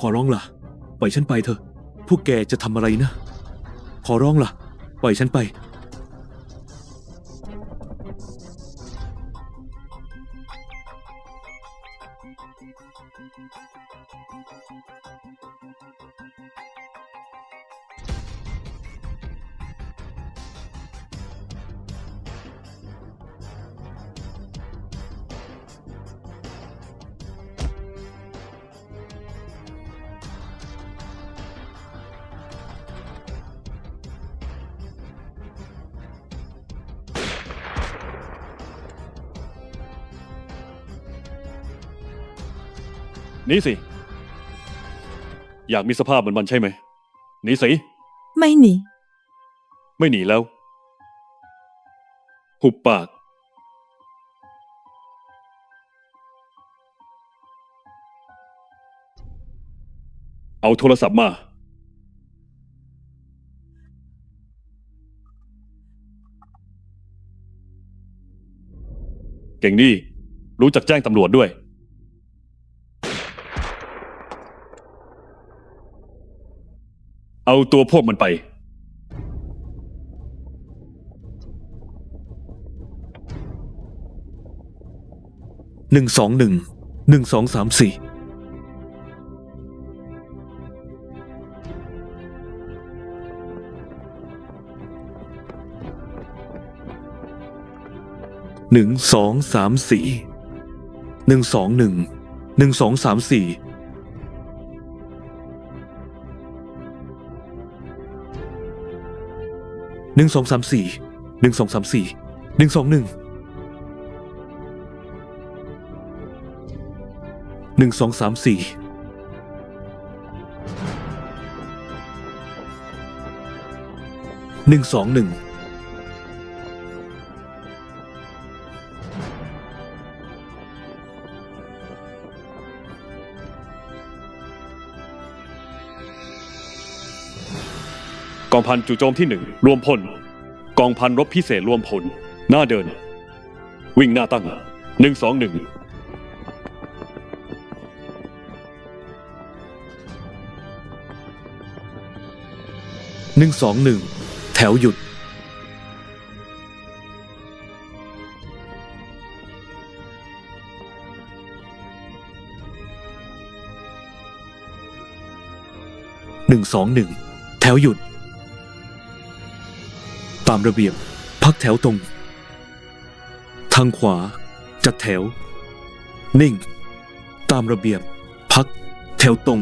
ขอร้องล่ะปล่อยฉันไปเถอะพวกแกจะทำอะไรนะขอร้องล่ะปล่อยฉันไปนี่สิอยากมีสภาพเหมือนมันใช่ไหมหนีสิ ไม่หนี ไม่หนีแล้วหุบปากเอาโทรศัพท์มาเก่งดีรู้จักแจ้งตำรวจด้วยเอาตัวพวกมันไป121 1234กองพันจู่โจมที่1รวมพลกองพันรบพิเศษรวมพลหน้าเดินวิ่งหน้าตั้ง121 121แถวหยุด121แถวหยุดตามระเบียบพักแถวตรงทางขวาจัดแถวนิ่งตามระเบียบพักแถวตรง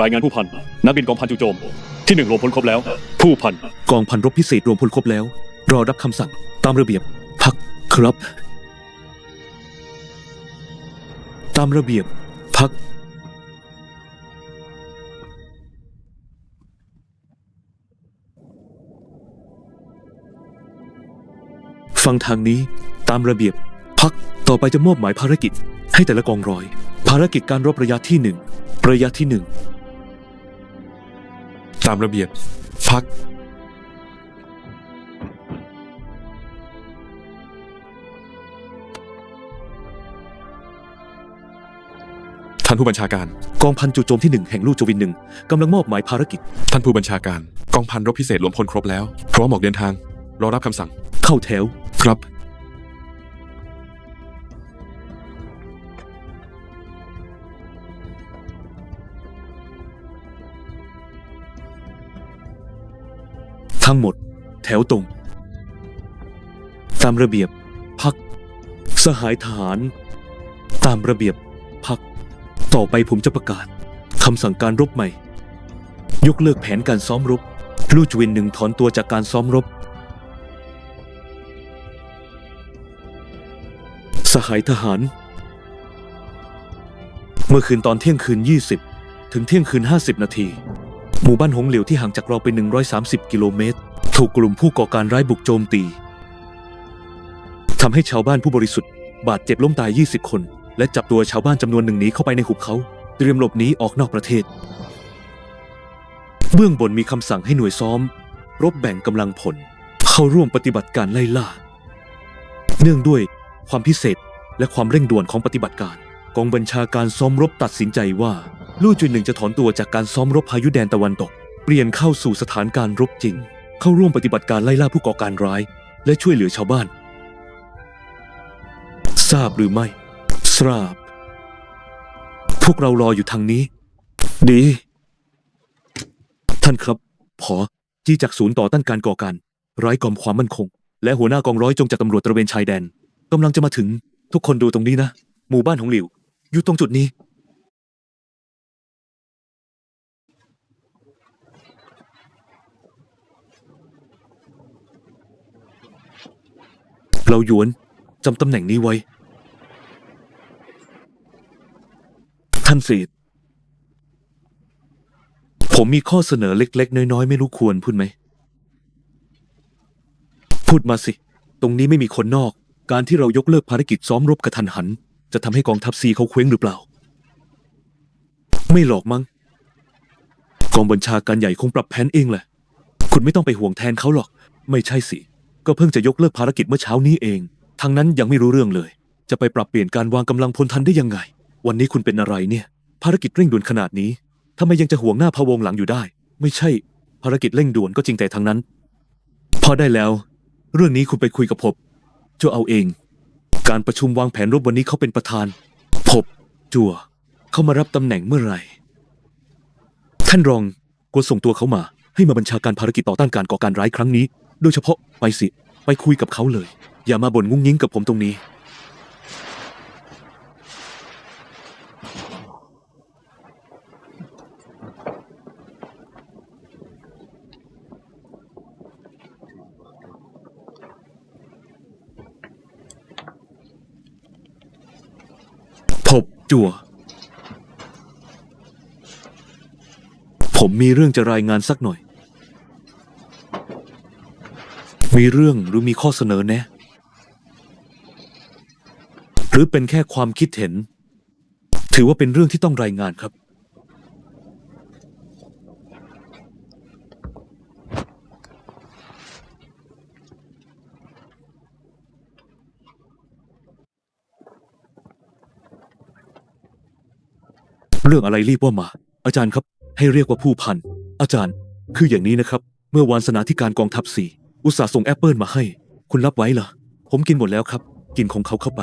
รายงานผู้พันนักบินกองพันจู่โจมที่1รวมพลครบแล้วผู้พันกองพันรบพิเศษรวมพลครบแล้วรอรับคำสั่งตามระเบียบพักครับตามระเบียบพักฟังทางนี้ตามระเบียบพักต่อไปจะมอบหมายภารกิจให้แต่ละกองร้อยภารกิจการรบระยะที่1ระยะที่1ตามระเบียบพักท่านผู้บัญชาการกองพันจู่โจมที่1แห่งลู่จวิน1กำลังมอบหมายภารกิจท่านผู้บัญชาการกองพันรบพิเศษรวมพลครบแล้วพร้อมออกเดินทางรอรับคำสั่งเข้าแถวครับทั้งหมดแถวตรงตามระเบียบพักสหายทหารตามระเบียบพักต่อไปผมจะประกาศคำสั่งการรบใหม่ยกเลิกแผนการซ้อมรบลู่จวิน1ถอนตัวจากการซ้อมรบสหายทหารเมื่อคืนตอนเที่ยงคืน20ถึงเที่ยงคืน50นาทีหมู่บ้านหงเหลียวที่ห่างจากเราไป130กิโลเมตรถูกกลุ่มผู้ก่อการร้ายบุกโจมตีทำให้ชาวบ้านผู้บริสุทธิ์บาดเจ็บล้มตาย20คนและจับตัวชาวบ้านจำนวนหนึ่งหนีเข้าไปในหุบเขาเตรียมหลบหนีออกนอกประเทศเบื้องบนมีคำสั่งให้หน่วยซ้อมรบแบ่งกำลังพลเข้าร่วมปฏิบัติการไล่ล่าเนื่องด้วยความพิเศษ และความเร่งด่วนของปฏิบัติการกองบัญชาการซ้อมรบตัดสินใจว่าลู่จุนหนึ่งจะถอนตัวจากการซ้อมรบพายุแดนตะวันตกเปลี่ยนเข้าสู่สถานการณ์รบจริงเข้าร่วมปฏิบัติการไล่ล่าผู้ก่อการร้ายและช่วยเหลือชาวบ้านทราบหรือไม่ทราบพวกเรารออยู่ทางนี้ดีท่านครับผอจี้จากศูนย์ต่อต้านการก่อการร้ายกอมความมั่นคงและหัวหน้ากองร้อยจงจากตำรวจตระเวนชายแดนกำลังจะมาถึงทุกคนดูตรงนี้นะหมู่บ้านของหลิวอยู่ตรงจุดนี้เราหยวนจำตำแหน่งนี้ไว้ท่านสีผมมีข้อเสนอเล็กๆน้อยๆไม่รู้ควรพูดไหมพูดมาสิตรงนี้ไม่มีคนนอกการที่เรายกเลิกภารกิจซ้อมรบกระทันหันจะทำให้กองทัพซีเขาเคว้งหรือเปล่าไม่หรอกมั้งกองบัญชาการใหญ่คงปรับแผนเองแหละคุณไม่ต้องไปห่วงแทนเขาหรอกไม่ใช่สิก็เพิ่งจะยกเลิกภารกิจเมื่อเช้านี้เองทางนั้นยังไม่รู้เรื่องเลยจะไปปรับเปลี่ยนการวางกำลังพลทันได้ยังไงวันนี้คุณเป็นอะไรเนี่ยภารกิจเร่งด่วนขนาดนี้ทำไมยังจะห่วงหน้าพะวงหลังอยู่ได้ไม่ใช่ภารกิจเร่งด่วนก็จริงแต่ทางนั้นพอได้แล้วเรื่องนี้คุณไปคุยกับผมจะเอาเองการประชุมวางแผนรบวันนี้เขาเป็นประธานผมจั่วเข้ามารับตำแหน่งเมื่อไหร่ท่านรองกดส่งตัวเขามาให้มาบัญชาการภารกิจต่อต้านการก่อการร้ายครั้งนี้โดยเฉพาะไปสิไปคุยกับเขาเลยอย่ามาบ่นงุ้งยิ้งกับผมตรงนี้ผมจั่วผมมีเรื่องจะรายงานสักหน่อยมีเรื่องหรือมีข้อเสนอแนะหรือเป็นแค่ความคิดเห็นถือว่าเป็นเรื่องที่ต้องรายงานครับเรื่องอะไรรีบว่ามาอาจารย์ครับให้เรียกว่าผู้พันอาจารย์คืออย่างนี้นะครับเมื่อวานสนาธิการกองทัพสี่อุตส่าห์ส่งแอปเปิลมาให้คุณรับไว้เหรอผมกินหมดแล้วครับกินของเขาเข้าไป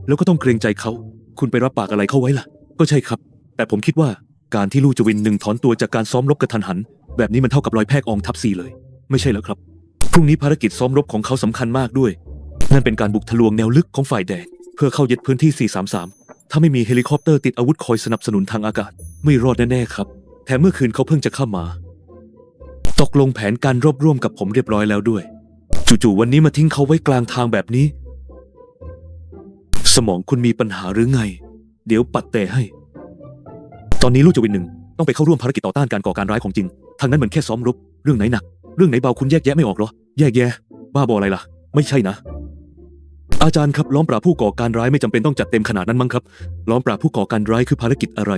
แล้วก็ต้องเกรงใจเขาคุณไปรับปากอะไรเขาไว้ล่ะก็ใช่ครับแต่ผมคิดว่าการที่ลู่จวินหนึ่งถอนตัวจากการซ้อมรบกระทันหันแบบนี้มันเท่ากับรอยแพร่กองทัพสี่เลยไม่ใช่เหรอครับพรุ่งนี้ภารกิจซ้อมรบของเขาสำคัญมากด้วยนั่นเป็นการบุกทะลวงแนวลึกของฝ่ายแดนเพื่อเข้ายึดพื้นที่433ถ้าไม่มีเฮลิคอปเตอร์ติดอาวุธคอยสนับสนุนทางอากาศไม่รอดแน่ๆครับแถมเมื่อคืนเขาเพิ่งจะเข้ามาตกลงแผนการรบร่วมกับผมเรียบร้อยแล้วด้วยจู่ๆวันนี้มาทิ้งเขาไว้กลางทางแบบนี้สมองคุณมีปัญหาหรือไงเดี๋ยวปัดแต่ให้ตอนนี้ลู่จวินหนึ่งต้องไปเข้าร่วมภารกิจต่อต้านการก่อการร้ายของจริงทางนั้นเหมือนแค่ซ้อมรบเรื่องไหนหนักเรื่องไหนเบาคุณแยกแยะไม่ออกเหรอแยกแยะบ้าบออะไรล่ะไม่ใช่นะอาจารย์ครับล้อมปราบผู้ก่อการร้ายไม่จำเป็นต้องจัดเต็มขนาดนั้นมั้งครับล้อมปราบผู้ก่อการร้ายคือภารกิจอะไร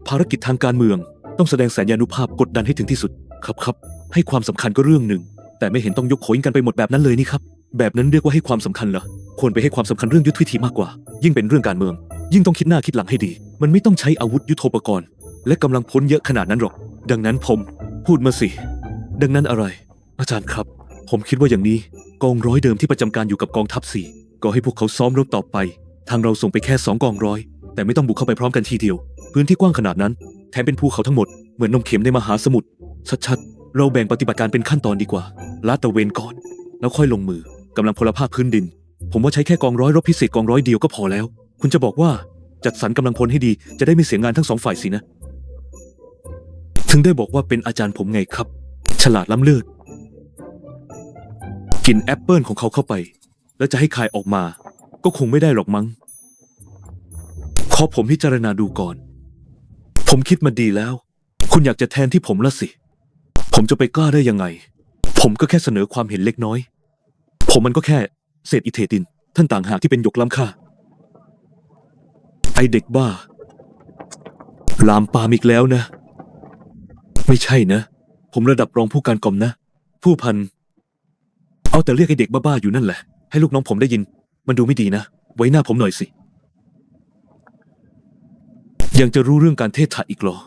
ภารกิจทางการเมืองต้องแสดงสัญญานุภาพกดดันให้ถึงที่สุดครับให้ความสำคัญก็เรื่องหนึ่งแต่ไม่เห็นต้องยกโขยกันไปหมดแบบนั้นเลยนี่ครับแบบนั้นเรียกว่าให้ความสำคัญเหรอควรไปให้ความสำคัญเรื่องยุทธวิธีมากกว่ายิ่งเป็นเรื่องการเมืองยิ่งต้องคิดหน้าคิดหลังให้ดีมันไม่ต้องใช้อาวุธยุทโธปกรณ์และกำลังพลเยอะขนาดนั้นหรอกดังนั้นผมพูดมาสิดังนั้นอะไรอาจารย์ครับผมคิดว่าอย่างนี้กองร้อยเดิมที่ประจำการอยู่กับกองทัพสี่ก็ให้พวกเขาซ้อมรบต่อไปทางเราส่งไปแค่2 กองร้อยแต่ไม่ต้องบุกเข้าไปพร้อมกันทีเดียวพื้นที่กว้างขนาดนั้นแถมเป็นภูเขาทั้งหมดเหมือนนมเข็มในมหาสมุทรชัดๆเราแบ่งปฏิบัติการเป็นขั้นตอนดีกว่าลาดตระเวนก่อนแล้วค่อยลงมือกำลังพลภาคพื้นดินผมว่าใช้แค่กองร้อยรบพิเศษกองร้อยเดียวก็พอแล้วคุณจะบอกว่าจัดสรรกำลังพลให้ดีจะได้ไม่เสียงานทั้ง2 ฝ่ายสินะถึงได้บอกว่าเป็นอาจารย์ผมไงครับฉลาดล้ำเลิศกินแอปเปิลของเขาเข้าไปแล้วจะให้คายออกมาก็คงไม่ได้หรอกมั้งขอผมพิจารณาดูก่อนผมคิดมาดีแล้วคุณอยากจะแทนที่ผมละสิผมจะไปกล้าได้ยังไงผมก็แค่เสนอความเห็นเล็กน้อยผมมันก็แค่เศษอิเทตินท่านต่างหากที่เป็นหยกล้ำค่าไอเด็กบ้าลามปามอีกแล้วนะไม่ใช่นะผมระดับรองผู้การกองนะผู้พันเอาแต่เรียกไอเด็กบ้าๆอยู่นั่นแหละให้ลูกน้องผมได้ยินมันดูไม่ดีนะไว้หน้าผมหน่อยสิ ยังจะรู้เรื่องการเทศะอีกเหรอ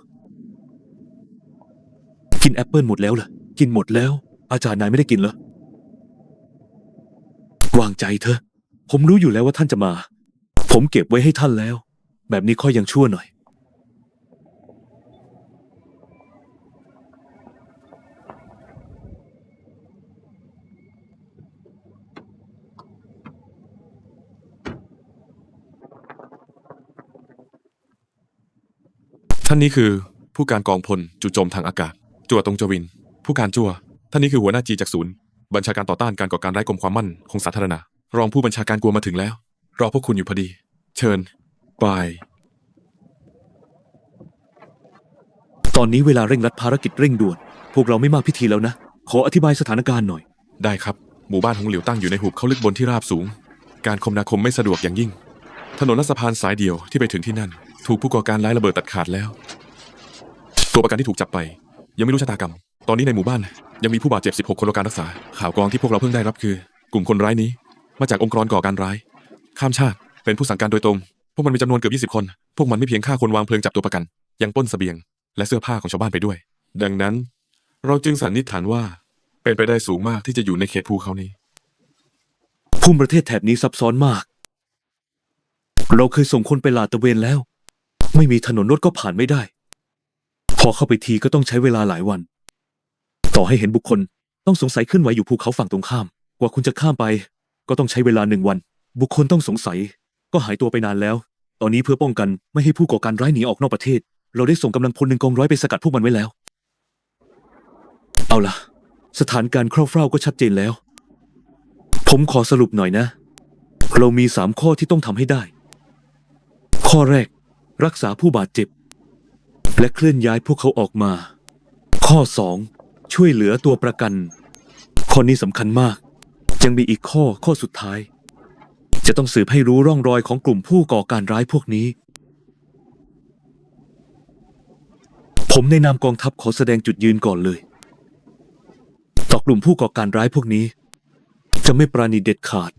กินแอปเปิลหมดแล้วเหรอกินหมดแล้ว อาจารย์นายไม่ได้กินเหรอวางใจเถอะผมรู้อยู่แล้วว่าท่านจะมา ผมเก็บไว้ให้ท่านแล้ว แบบนี้ค่อยยังชั่วหน่อยท่านนี้คือผู้การกองพลจู่โจมทางอากาศจั่วตงจวินผู้การจั่วท่านนี้คือหัวหน้าจีจากศูนย์บัญชาการต่อต้านการก่อการร้ายกรมความมั่นคงสาธารณะรองผู้บัญชาการกลัวมาถึงแล้วรอพวกคุณอยู่พอดีเชิญไป ตอนนี้เวลาเร่งรัดภารกิจเร่งด่วนพวกเราไม่มากพิธีแล้วนะขออธิบายสถานการณ์หน่อยได้ครับหมู่บ้านหงหลิวตั้งอยู่ในหุบเขาลึกบนที่ราบสูงการคมนาคมไม่สะดวกอย่างยิ่งถนนและสะพานสายเดียวที่ไปถึงที่นั่นถูกผู้ก่อการร้ายระเบิดตัดขาดแล้วตัวประกันที่ถูกจับไปยังไม่รู้ชะตากรรมตอนนี้ในหมู่บ้านยังมีผู้บาดเจ็บ16คนรอการรักษาข่าวกรองที่พวกเราเพิ่งได้รับคือกลุ่มคนร้ายนี้มาจากองค์กรก่อการร้ายข้ามชาติเป็นผู้สั่งการโดยตรงพวกมันมีจำนวนเกือบ20คนพวกมันไม่เพียงฆ่าคนวางเพลิงจับตัวประกันยังปล้นเสบียงและเสื้อผ้าของชาวบ้านไปด้วยดังนั้นเราจึงสันนิษฐานว่าเป็นไปได้สูงมากที่จะอยู่ในเขตภูเขานี้ภูมิประเทศแถบนี้ซับซ้อนมากเราเคยส่งคนไปลาดตระเวนแล้วไม่มีถนนรถก็ผ่านไม่ได้พอเข้าไปทีก็ต้องใช้เวลาหลายวันต่อให้เห็นบุคคลต้องสงสัยเคลื่อนไหวอยู่ภูเขาฝั่งตรงข้ามกว่าคุณจะข้ามไปก็ต้องใช้เวลา1 วันบุคคลต้องสงสัยก็หายตัวไปนานแล้วตอนนี้เพื่อป้องกันไม่ให้ผู้ก่อการร้ายหนีออกนอกประเทศเราได้ส่งกำลังพล1 กองร้อยไปสกัดพวกมันไว้แล้วเอาล่ะสถานการณ์คร่าวๆก็ชัดเจนแล้วผมขอสรุปหน่อยนะเรามี3 ข้อที่ต้องทำให้ได้ข้อแรกรักษาผู้บาดเจ็บและเคลื่อนย้ายพวกเขาออกมาข้อ2ช่วยเหลือตัวประกันข้อนี้สำคัญมากยังมีอีกข้อสุดท้ายจะต้องสืบให้รู้ร่องรอยของกลุ่มผู้ก่อการร้ายพวกนี้ผมในนามกองทัพขอแสดงจุดยืนก่อนเลยต่อกลุ่มผู้ก่อการร้ายพวกนี้จะไม่ปราณีเด็ดขาด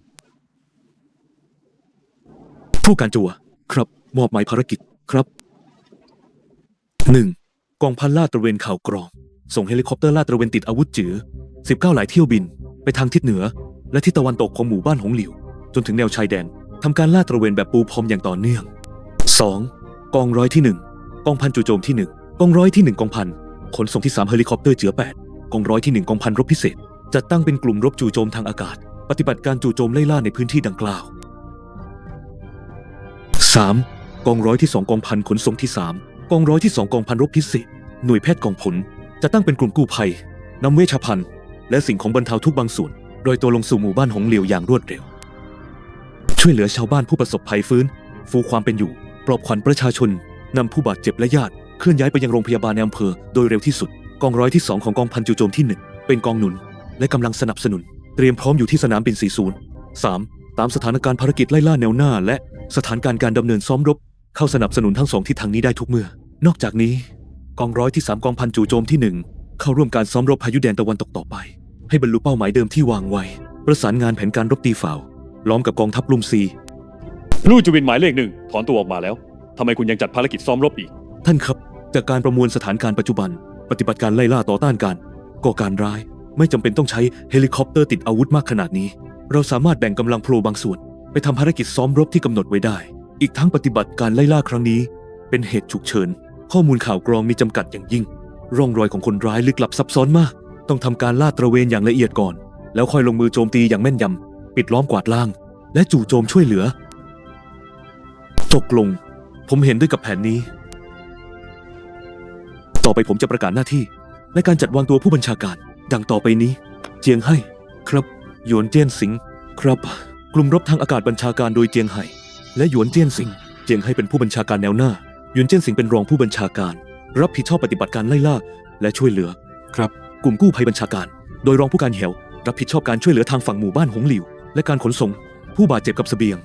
ผู้การจัวครับมอบหมายภารกิจครับ 1. กองพันลาดตระเวนข่าวกรองส่งเฮลิคอปเตอร์ลาดตระเวนติดอาวุธจือ19หลายเที่ยวบินไปทางทิศเหนือและทิศตะวันตกของหมู่บ้านหงหลิวจนถึงแนวชายแดนทำการลาดตระเวนแบบปูพรมอย่างต่อเนื่อง 2. กองร้อยที่ 1กองพันจู่โจมที่1กองร้อยที่1กองพันขนส่งที่3เฮลิคอปเตอร์เจือ8กองร้อยที่1กองพันรบพิเศษจัดตั้งเป็นกลุ่มรบจู่โจมทางอากาศปฏิบัติการจู่โจมไล่ล่าในพื้นที่ดังกล่าว 3. กองร้อยที่2กองพันขนส่งที่3กองร้อยที่2กองพันรบพิเศษหน่วยแพทย์กองพลจะตั้งเป็นกลุ่มกู้ภัยนำเวชภัณฑ์และสิ่งของบรรเทาทุกข์บางส่วนโดยตัวลงสู่หมู่บ้านหงเหลียวอย่างรวดเร็วช่วยเหลือชาวบ้านผู้ประสบภัยฟื้นฟูความเป็นอยู่ปลอบขวัญประชาชนนำผู้บาดเจ็บและญาติเคลื่อนย้ายไปยังโรงพยาบาลในอำเภอโดยเร็วที่สุดกองร้อยที่2ของกองพันจู่โจมที่1เป็นกองหนุนและกำลังสนับสนุนเตรียมพร้อมอยู่ที่สนามบิน40 3. ตามสถานการณ์ภารกิจไล่ล่าแนวหน้าและสถานการณ์การดำเนินซ้อมรบเข้าสนับสนุนทั้ง2ทิศทางนี้ได้ทุกเมื่อนอกจากนี้กองร้อยที่3กองพันจู่โจมที่1เข้าร่วมการซ้อมรบพายุแดนตะวันตกต่อไปให้บรรลุเป้าหมายเดิมที่วางไว้ประสานงานแผนการรบตีฝ่าวล้อมกับกองทัพลุมซีลู่จวินหมายเลข1ถอนตัวออกมาแล้วทำไมคุณยังจัดภารกิจซ้อมรบอีกท่านครับจากการประมวลสถานการณ์ปัจจุบันปฏิบัติการไล่ล่าต่อต้านการก่อการร้ายไม่จำเป็นต้องใช้เฮลิคอปเตอร์ติดอาวุธมากขนาดนี้เราสามารถแบ่งกำลังโผล่บางส่วนไปทำภารกิจซ้อมรบที่กำหนดไว้ได้อีกทั้งปฏิบัติการไล่ล่าครั้งนี้เป็นเหตุฉุกเฉินข้อมูลข่าวกรองมีจำกัดอย่างยิ่งร่องรอยของคนร้ายลึกลับซับซ้อนมากต้องทำการลาดตระเวนอย่างละเอียดก่อนแล้วค่อยลงมือโจมตีอย่างแม่นยำปิดล้อมกวาดล้างและจู่โจมช่วยเหลือตกลงผมเห็นด้วยกับแผนนี้ต่อไปผมจะประกาศหน้าที่ในการจัดวางตัวผู้บัญชาการดังต่อไปนี้เจียงไห่ครับหยวนเจี้ยนสิงครับกลุ่มรบทางอากาศบัญชาการโดยเจียงไห่และหยวนเจี้ยนสิงเจียงไห่เป็นผู้บัญชาการแนวหน้าหยวนเจี้ยนสิงเป็นรองผู้บัญชาการรับผิดชอบปฏิบัติการไล่ล่าและช่วยเหลือครับกลุ่มกู้ภัยบัญชาการโดยรองผู้การเหวรับผิดชอบการช่วยเหลือทางฝั่งหมู่บ้านหงหลิวและการขนส่งผู้บาดเจ็บกับเสบียง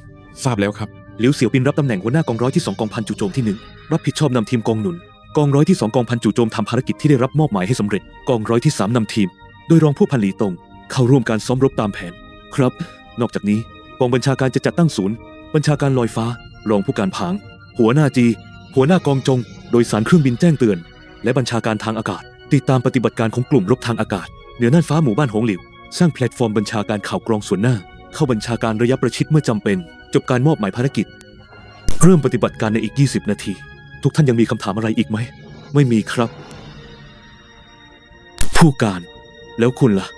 ทราบแล้วครับหลิวเสี่ยวปินรับตำแหน่งหัวหน้ากองร้อยที่2กองพันจู่โจมที่1รับผิดชอบนำทีมกองหนุนกองร้อยที่2กองพันจู่โจมทำภารกิจที่ได้รับมอบหมายให้สำเร็จกองร้อยที่3นำทีมโดยรองผู้พันหลีตงเข้าร่วมการซ้อมรบตามแผนครับนอกจากนี้กองบัญชาการจะจัดตั้งศูนย์บัญชาการลอยฟ้ารองผู้การผางหัวหน้าจี หัวหน้ากองจงโดยสารเครื่องบินแจ้งเตือน และบัญชาการทางอากาศ ติดตามปฏิบัติการของกลุ่มรบทางอากาศเหนือน่านฟ้าหมู่บ้านหงหลิวสร้างแพลตฟอร์มบัญชาการข่าวกรองส่วนหน้า เข้าบัญชาการระยะประชิดเมื่อจำเป็น จบการมอบหมายภารกิจ เริ่มปฏิบัติการในอีก 20 นาที ทุกท่านยังมีคำถามอะไรอีกไหม ไม่มีครับ ผู้การ แล้วคุณล่ะ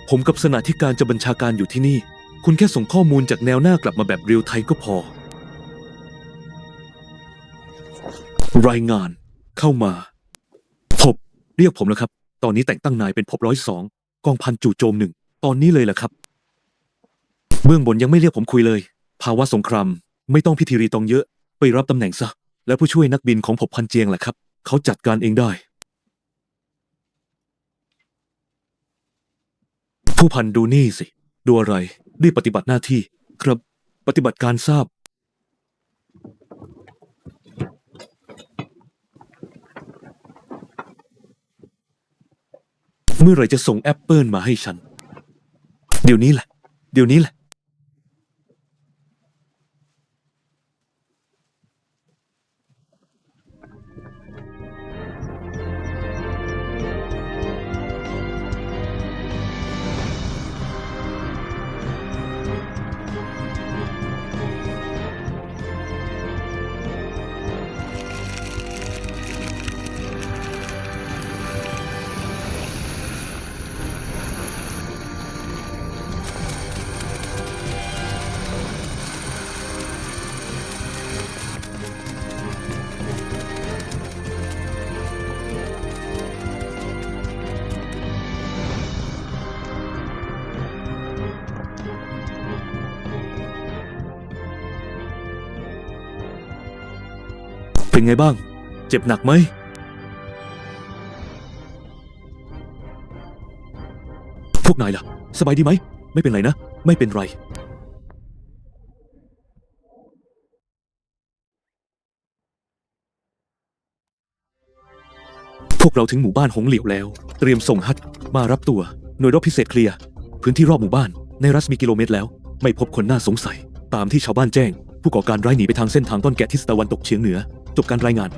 ผมกับสนาธิการจะบัญชาการอยู่ที่นี่ คุณแค่ส่งข้อมูลจากแนวหน้ากลับมาแบบเรียลไทม์ก็พอ รายงาน เข้ามาพบเรียกผมแล้วครับ ตอนนี้แต่งตั้งนายเป็นพบ102 กองพันจู่โจม1 ตอนนี้เลยล่ะครับ เบื้องบนยังไม่เรียกผมคุยเลย ภาวะสงครามไม่ต้องพิธีรีตองเยอะ ไปรับตำแหน่งซะ แล้วผู้ช่วยนักบินของผมพันเจียงแหละครับ เขาจัดการเองได้ ผู้พันดูนี่สิ ดูอะไรรีบปฏิบัติหน้าที่ ครับ ปฏิบัติการทราบ เมื่อไหร่จะส่งแอปเปิลมาให้ฉัน เดี๋ยวนี้แหละ เดี๋ยวนี้แหละ เป็นไงบ้าง เจ็บหนักไหม พวกนายล่ะ สบายดีไหม ไม่เป็นไรนะ ไม่เป็นไร พวกเราถึงหมู่บ้านหงเหลียวแล้ว เตรียมส่งฮัทมารับตัว หน่วยรบพิเศษเคลียร์ พื้นที่รอบหมู่บ้าน ในรัศมีกิโลเมตรแล้ว ไม่พบคนน่าสงสัย ตามที่ชาวบ้านแจ้ง ผู้ก่อการร้ายหนีไปทางเส้นทางต้นแกะทิศตะวันตกเฉียงเหนือ จบการรายงาน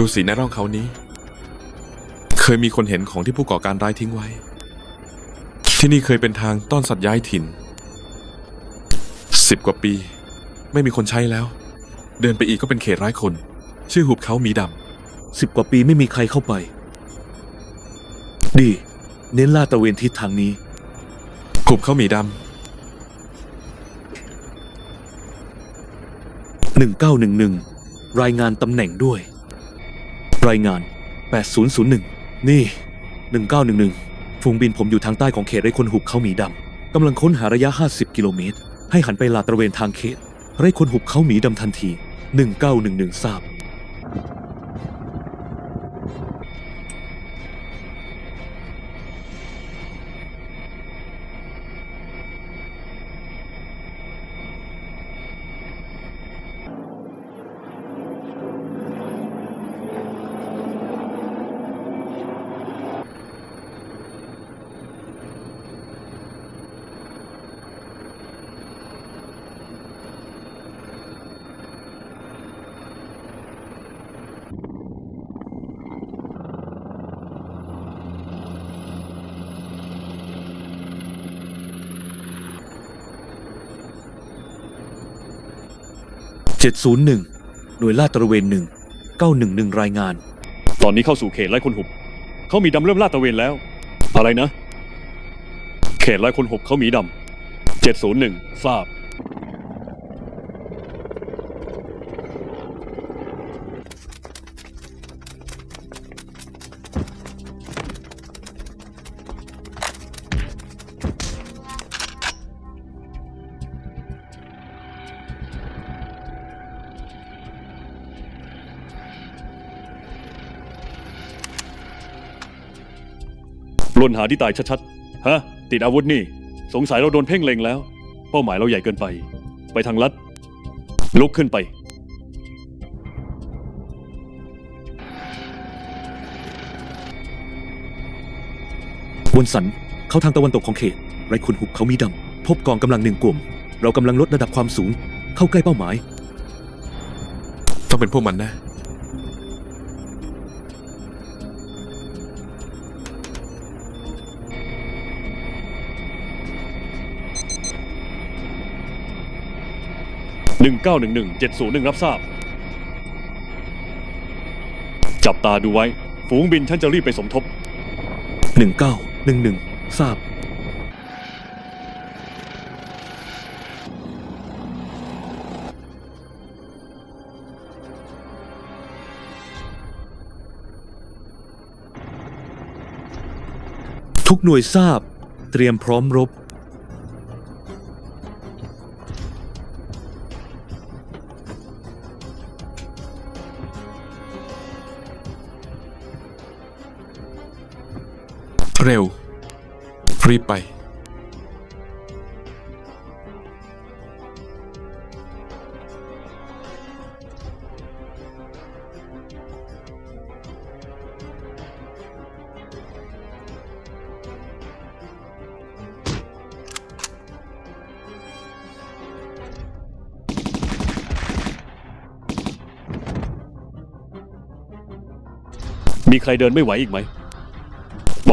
ดูสีในร่องเขานี้ เคยมีคนเห็นของที่ผู้ก่อการร้ายทิ้งไว้ ที่นี่เคยเป็นทางต้อนสัตว์ย้ายถิ่น 10 กว่าปี ไม่มีคนใช้แล้ว เดินไปอีกก็เป็นเขตร้ายคน ชื่อหุบเขาหมีดำ 10 กว่าปีไม่มีใครเข้าไป ดี เน้นลาดตระเวนทิศทางนี้ หุบเขาหมีดำ 1911 รายงานตำแหน่งด้วย รายงาน 8001 นี่ 1911 ฝูงบินผมอยู่ทางใต้ของเขตไร่คนหุบเขาหมีดำ กำลังค้นหาระยะ 50 กิโลเมตร ให้หันไปลาดตระเวนทางเขต ไร่คนหุบเขาหมีดำทันที 1911 ทราบ 701 หน่วยลาดตระเวน1 911 รายงาน ตอนนี้เข้าสู่เขตไร่คนหุบเขามีดำเริ่มลาดตระเวนแล้ว อะไรนะ เขตไร่คนหุบเขามีดำ701ทราบ ล่นหาที่ตายชัดๆ ฮะ ติดอาวุธนี่ สงสัยเราโดนเพ่งเล็งแล้ว เป้าหมายเราใหญ่เกินไป ไปทางลัด ลุกขึ้นไป บนสันเข้าทางตะวันตกของเขต ไรคุณหุบเขามีดำ พบกองกำลัง1 กลุ่ม เรากำลังลดระดับความสูง เข้าใกล้เป้าหมาย ต้องเป็นพวกมันแน่ 1911701รับทราบ จับตาดูไว้ ฝูงบินฉันจะรีบไปสมทบ 1911 ทราบ ทุกหน่วยทราบ เตรียมพร้อมรบ เร็ว รีบไป มีใครเดินไม่ไหวอีกไหม ไป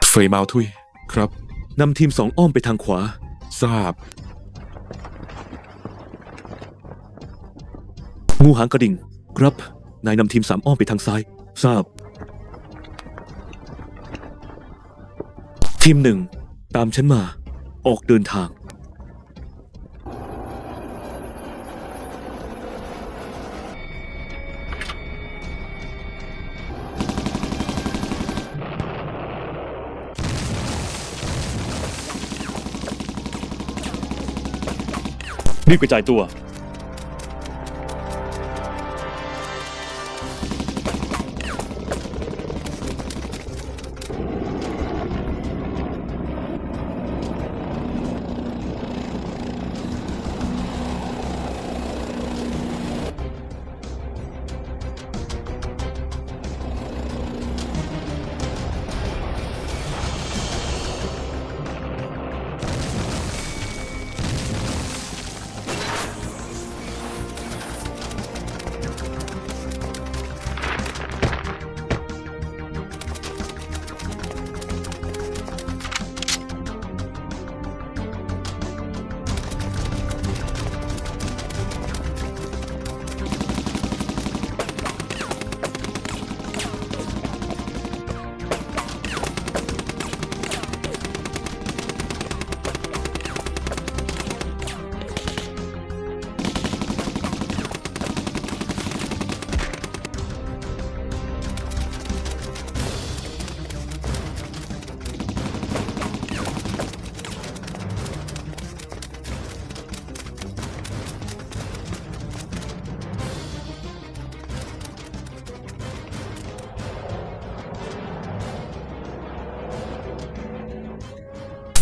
เฟยมาวทุย ครับ นำทีม 2 อ้อมไปทางขวา ทราบ งูหางกระดิ่ง ครับ นายนำทีม 3 อ้อมไปทางซ้าย ทราบ ทีม 1 ตามฉันมา ออกเดินทาง รีบกระจายตัว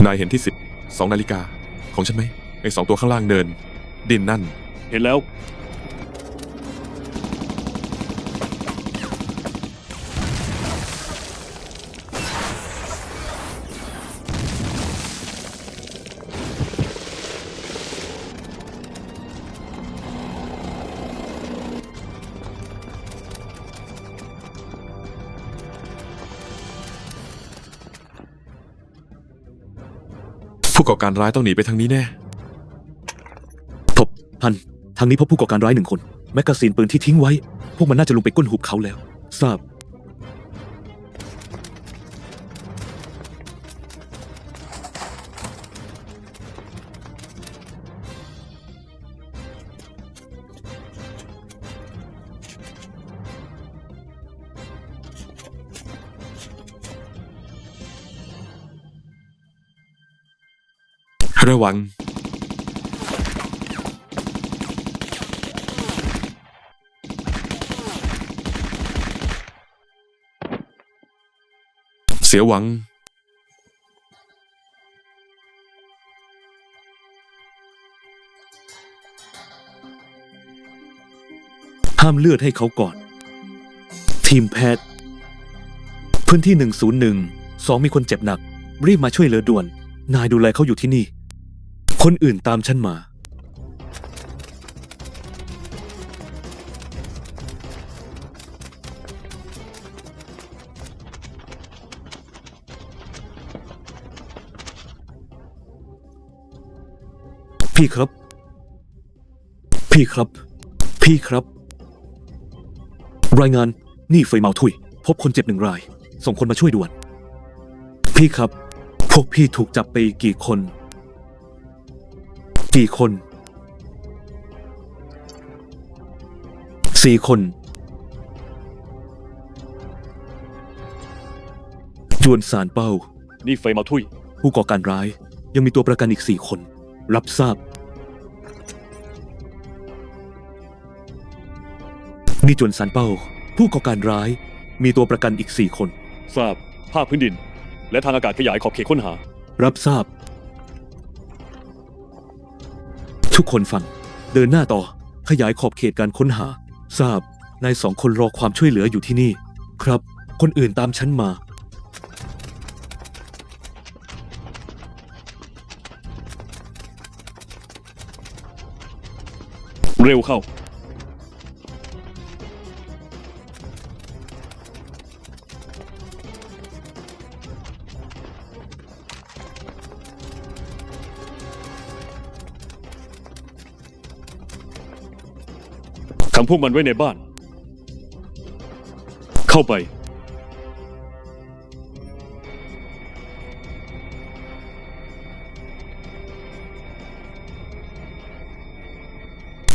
นายเห็นที่2 นาฬิกา ของฉันไหม ไอ้2 ตัวข้างล่างเนิน ดินนั่น เห็นแล้ว ผู้ก่อการร้ายต้องหนีไปทางนี้แน่ ทบพัน ทางนี้พบผู้ก่อการร้าย1 คน แมกกาซีนปืนที่ทิ้งไว้ พวกมันน่าจะลงไปก้นหุบเขาแล้ว ทราบ ระวัง เสียหวัง ห้ามเลือดให้เขาก่อน ทีมแพทย์ พื้นที่ 101 2 มีคนเจ็บหนัก รีบมาช่วยเหลือด่วน นายดูแลเขาอยู่ที่นี่ คนอื่นตามฉันมา พี่ครับ พี่ครับ พี่ครับ รายงาน นี่เฟยเมาทุย พบคนเจ็บ1 ราย ส่งคนมาช่วยด่วน พี่ครับ พวกพี่ถูกจับไปกี่คน กี่คน 4 คน จวนสารเป้า นี่เฟยมาทุย ผู้ก่อการร้าย ยังมีตัวประกันอีก 4 คน รับทราบ นี่จวนสารเป้า ผู้ก่อการร้าย มีตัวประกันอีก 4 คน ทราบ ภาคพื้นดิน และทางอากาศขยายขอบเขตค้นหา รับทราบ ทุกคนฟัง เดินหน้าต่อ ขยายขอบเขตการค้นหา ทราบ นาย2 คนรอความช่วยเหลืออยู่ที่นี่ ครับ คนอื่นตามฉันมา เร็วเข้า ขังพวกมันไว้ในบ้าน เข้าไป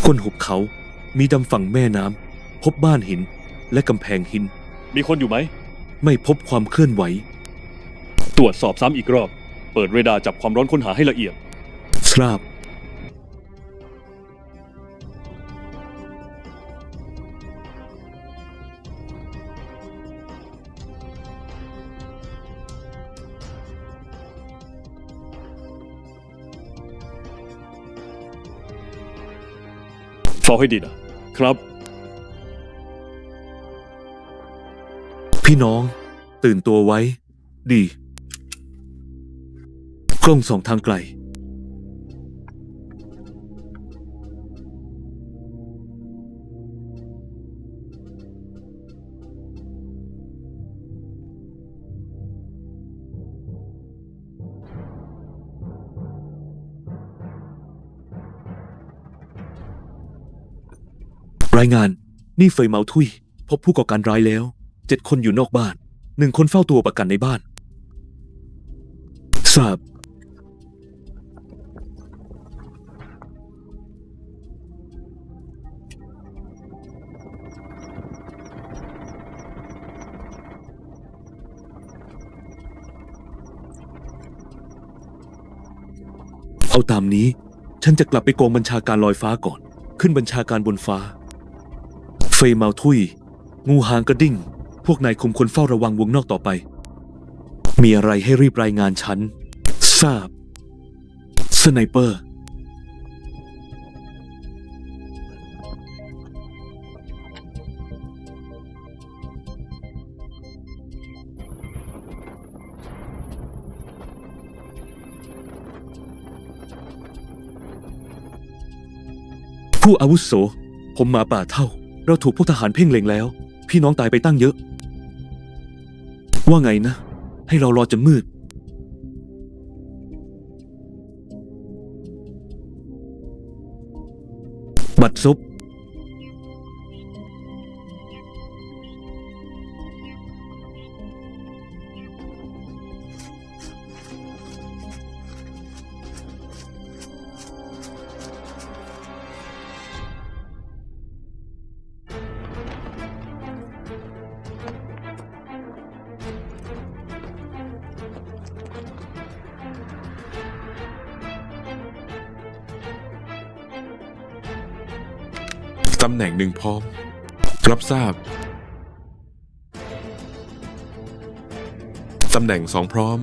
ก้นหุบเขา มีดำฝั่งแม่น้ำ พบบ้านหิน และกำแพงหิน มีคนอยู่ไหม ไม่พบความเคลื่อนไหว ตรวจสอบซ้ำอีกรอบ เปิดเรดาร์จับความร้อนค้นหาให้ละเอียด ทราบ เฝ้าให้ดีนะครับ พี่น้อง ตื่นตัวไว้ ดี กล้องส่องทางไกล รายงาน นี่เฟยเมาทุย พบผู้ก่อการร้ายแล้ว 7 คนอยู่นอกบ้าน 1 คนเฝ้าตัวประกันในบ้าน ทราบ เอาตามนี้ ฉันจะกลับไปกองบัญชาการลอยฟ้าก่อน ขึ้นบัญชาการบนฟ้า เฟยเมาทุย งูหางกระดิ่ง พวกนายคุมคนเฝ้าระวังวงนอกต่อไป มีอะไรให้รีบรายงานฉัน ทราบ สไนเปอร์ ผู้อาวุโส ผมหมาป่าเท่า เราถูกพวกทหารเพ่งเล็งแล้ว พี่น้องตายไปตั้งเยอะ ว่าไงนะ ให้เรารอจนมืด บัดซบตำแหน่งหนึ่งพร้อม รับทราบ ตำแหน่งสองพร้อม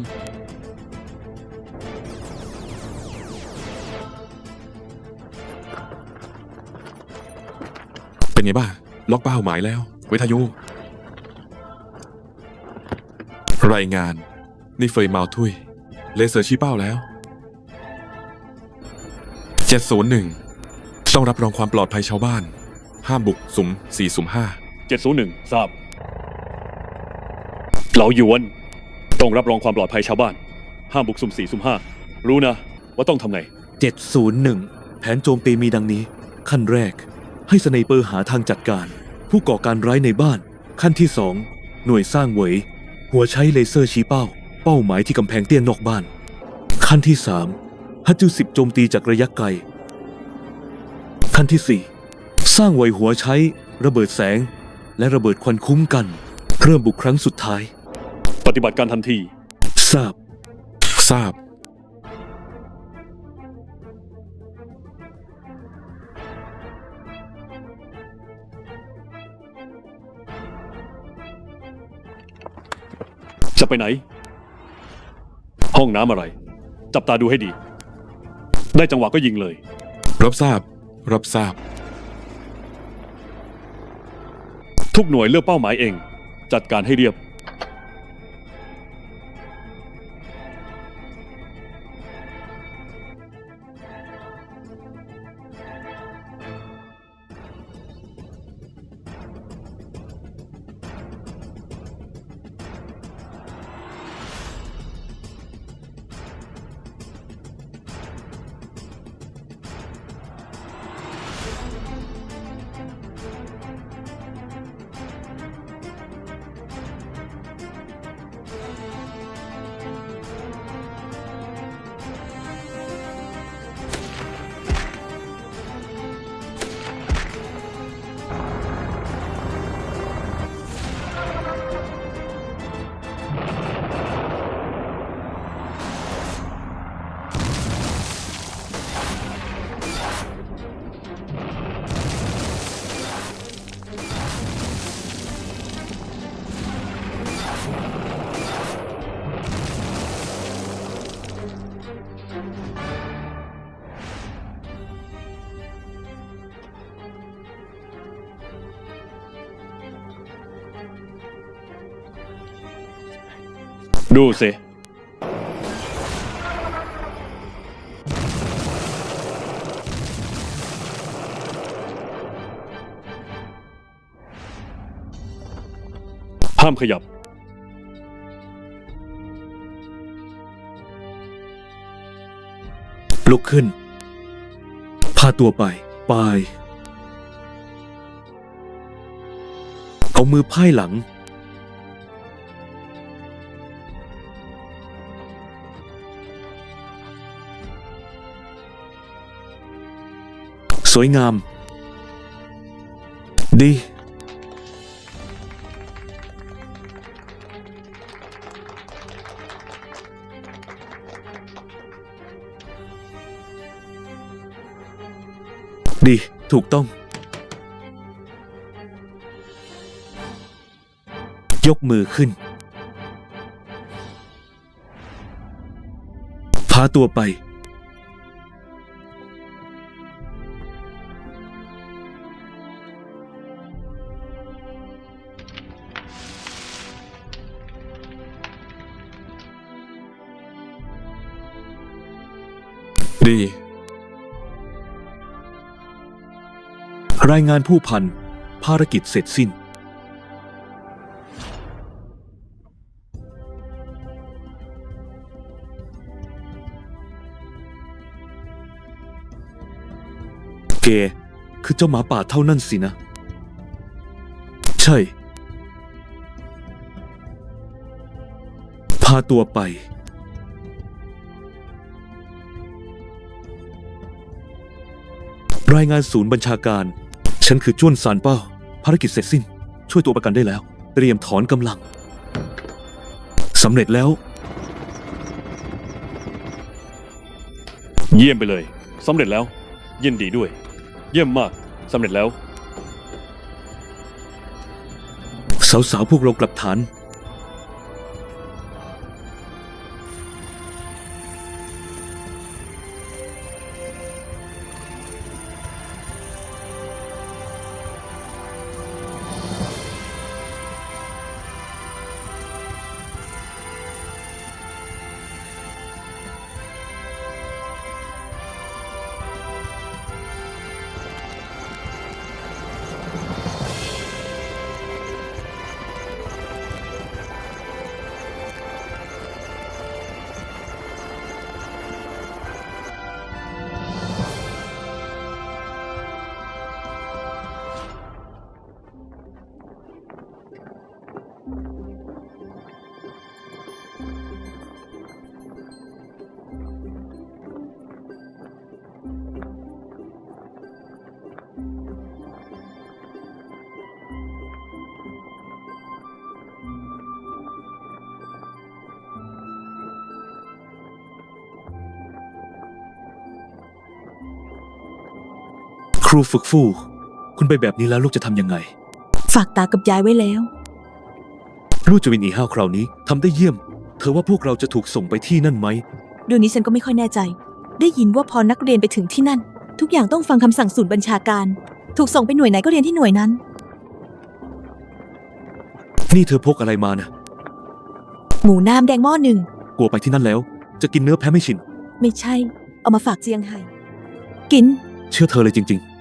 เป็นไงบ้าง ล็อกเป้าหมายแล้ว วิทยุ รายงาน นี่เฟยเมาทุย เลเซอร์ชี้เป้าแล้ว 701 ต้องรับรองความปลอดภัยชาวบ้าน ห้ามบุกสุ่ม4สุ่ม5 701 ทราบ เหลาหยวน ต้องรับรองความปลอดภัยชาวบ้าน ห้ามบุกสุ่ม4สุ่ม5รู้นะว่าต้องทำไง 701 แผนโจมตีมีดังนี้ ขั้นแรก ให้สไนเปอร์หาทางจัดการ ผู้ก่อการร้ายในบ้าน ขั้นที่ 2 หน่วยสร้างเหวย หัวใช้เลเซอร์ชี้เป้า เป้าหมายที่กำแพงเตี้ยนนอกบ้าน ขั้นที่ 3 ฮัตจู10 โจมตีจากระยะไกล ขั้นที่ 4 สร้างเหวยหัวใช้ ระเบิดแสง และระเบิดควันคุ้มกัน เริ่มบุกครั้งสุดท้าย ปฏิบัติการทันที ทราบ ทราบ จะไปไหน ห้องน้ำอะไร จับตาดูให้ดี ได้จังหวะก็ยิงเลย รับทราบ รับทราบ ทุกหน่วยเลือกเป้าหมายเอง จัดการให้เรียบ ดูสิ ห้ามขยับ ลุกขึ้น พาตัวไปเอามือไพ่หลัง สวยงาม ดี ดี ถูกต้อง ยกมือขึ้น พาตัวไป ดี รายงานผู้พัน ภารกิจเสร็จสิ้น เก คือเจ้าหมาป่าเท่านั้นสินะ ใช่ พาตัวไป รายงานศูนย์บัญชาการ ฉันคือจ้วนซานเป้า ภารกิจเสร็จสิ้น ช่วยตัวประกันได้แล้ว เตรียมถอนกำลัง สำเร็จแล้ว เยี่ยมไปเลยสำเร็จแล้วยินดีด้วย เยี่ยมมากสำเร็จแล้ว สาวๆพวกเรากลับฐาน ครูฝึกฟู่ คุณไปแบบนี้แล้วลูกจะทำยังไง ฝากตากับยายไว้แล้ว ลูกจะวินอีห้าวคราวนี้ทำได้เยี่ยม เธอว่าพวกเราจะถูกส่งไปที่นั่นไหม เรื่องนี้ฉันก็ไม่ค่อยแน่ใจ ได้ยินว่าพอนักเรียนไปถึงที่นั่น ทุกอย่างต้องฟังคำสั่งศูนย์บัญชาการ ถูกส่งไปหน่วยไหนก็เรียนที่หน่วยนั้น นี่เธอพกอะไรมานะ หมูน้ำแดงหม้อหนึ่ง กลัวไปที่นั่นแล้ว จะกินเนื้อแพ้ไม่ชิน ไม่ใช่ เอามาฝากเจียงไฮ้กิน เชื่อเธอเลยจริง ๆ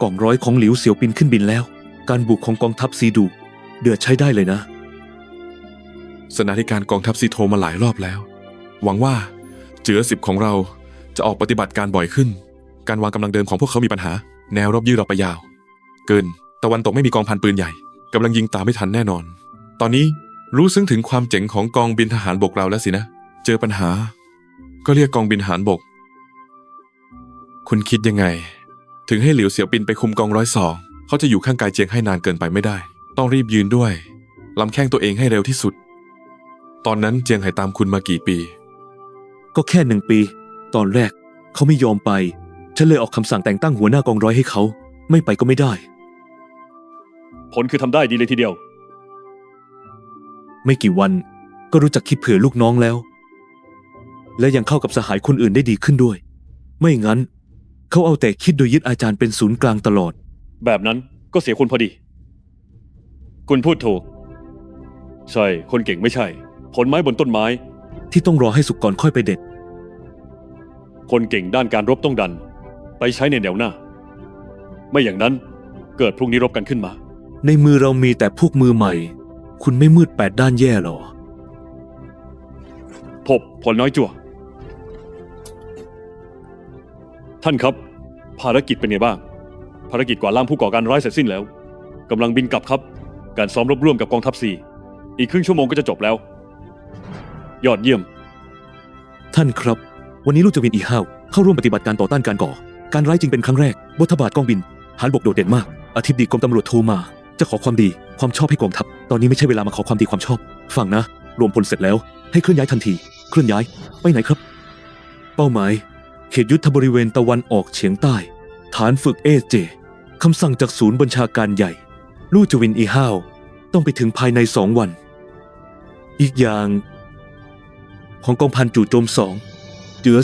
กองร้อยของหลิวเสี่ยวปินขึ้นบินแล้ว การบุกของกองทัพซีดู เดือดใช้ได้เลยนะ สนาธิการกองทัพซีโทรมาหลายรอบแล้ว หวังว่าเจือ10ของเราจะออกปฏิบัติการบ่อยขึ้น การวางกำลังเดิมของพวกเขามีปัญหา แนวรบยืดออกไปยาว เกินตะวันตกไม่มีกองพันปืนใหญ่กำลังยิงตามไม่ทันแน่นอน ตอนนี้รู้ซึ้งถึงความเจ๋งของกองบินทหารบกเราแล้วสินะ เจอปัญหา ก็เรียกกองบินทหารบก คุณคิดยังไง ถึงให้หลิวเสี่ยวปินไปคุมกองร้อย2เขาจะอยู่ข้างกายเจียงให้นานเกินไปไม่ได้ ต้องรีบยืนด้วยลำแข้งตัวเองให้เร็วที่สุด ตอนนั้นเจียงไห่ตามคุณมากี่ปี ก็แค่1 ปี ตอนแรกเขาไม่ยอมไป ฉันเลยออกคำสั่งแต่งตั้งหัวหน้ากองร้อยให้เขา ไม่ไปก็ไม่ได้ ผลคือทำได้ดีเลยทีเดียว ไม่กี่วันก็รู้จักคิดเผื่อลูกน้องแล้ว และยังเข้ากับสหายคนอื่นได้ดีขึ้นด้วย ไม่งั้น เขาเอาแต่คิดโดยยึดอาจารย์เป็นศูนย์กลางตลอด แบบนั้นก็เสียคนพอดี คุณพูดถูก ใช่คนเก่งไม่ใช่ ผลไม้บนต้นไม้ ที่ต้องรอให้สุกก่อนค่อยไปเด็ด คนเก่งด้านการรบต้องดัน ไปใช้ในแนวหน้า ไม่อย่างนั้นเกิดพรุ่งนี้รบกันขึ้นมา ในมือเรามีแต่พวกมือใหม่ คุณไม่มืด8 ด้านแย่หรอ พบผลน้อยจั่วท่านครับ ภารกิจเป็นไงบ้าง ภารกิจกวาดล้างผู้ก่อการร้ายเสร็จสิ้นแล้วกำลังบินกลับครับ การซ้อมรบร่วมกับกองทัพซีอีกครึ่งชั่วโมงก็จะจบแล้ว ยอดเยี่ยม ท่านครับ วันนี้ลูกจะวินอีห้าวเข้าร่วมปฏิบัติการต่อต้านการก่อการร้ายจริงเป็นครั้งแรกบทบาทกองบินหารบกโดดเด่นมากอธิบดีกรมตำรวจโทรมา จะขอความดีความชอบให้กองทัพตอนนี้ไม่ใช่เวลามาขอความดีความชอบฟังนะ รวมพลเสร็จแล้วให้เคลื่อนย้ายทันทีเคลื่อนย้ายไปไหนครับ เป้าหมายเขตยุทธบริเวณตะวันออกเฉียงใต้ ฐานฝึกเจคำสั่งจากศูนย์บัญชาการใหญ่ลู่จวินอีห้าวต้องไปถึงภายใน2 วัน อีกอย่างของกองพันจู่โจม2เจือ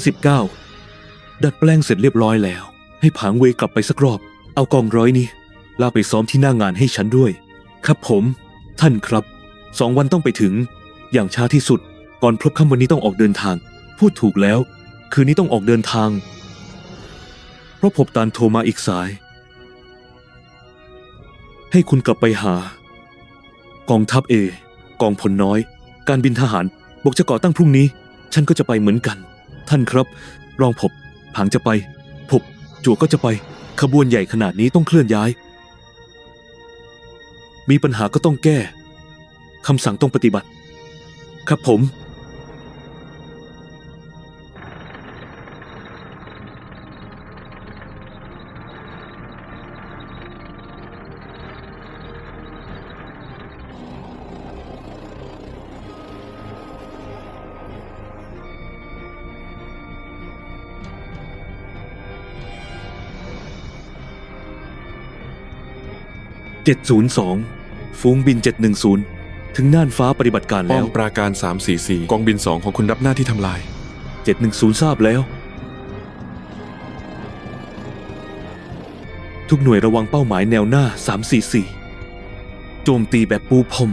19ดัดแปลงเสร็จเรียบร้อยแล้วให้ผางเวกลับไปสักรอบเอากองร้อยนี้ลาไปซ้อมที่หน้างานให้ฉันด้วยครับผมท่านครับ2 วันต้องไปถึงอย่างช้าที่สุด 2 วัน ท่านครับ ภารกิจเป็นไงบ้าง ภารกิจกวาดล้างผู้ก่อการร้ายเสร็จสิ้นแล้วกำลังบินกลับครับ การซ้อมรบร่วมกับกองทัพซีอีกครึ่งชั่วโมงก็จะจบแล้ว ยอดเยี่ยม ท่านครับ2 วันต้องไปถึงอย่างช้าที่สุด ก่อนพลบค่ำวันนี้ต้องออกเดินทาง พูดถูกแล้ว คืนนี้ต้องออกเดินทาง เพราะพบตานโทรมาอีกสาย ให้คุณกลับไปหา กองทัพกองพลน้อย การบินทหารบอกจะก่อตั้งพรุ่งนี้ ฉันก็จะไปเหมือนกัน ท่านครับ รองผผางจะไปผจั่วก็จะไป ขบวนใหญ่ขนาดนี้ต้องเคลื่อนย้าย มีปัญหาก็ต้องแก้ คำสั่งต้องปฏิบัติ ครับผม 702 ฝูงบิน 710 ถึงน่านฟ้าปฏิบัติการ ป้อ แล้ ม ว ปราการ 344 กองบิน 2 ของคุณรับหน้าที่ทำลาย 710 ทราบแล้ว ทุกหน่วยระวังเป้าหมายแนวหน้า 344 โจมตีแบบปูพรม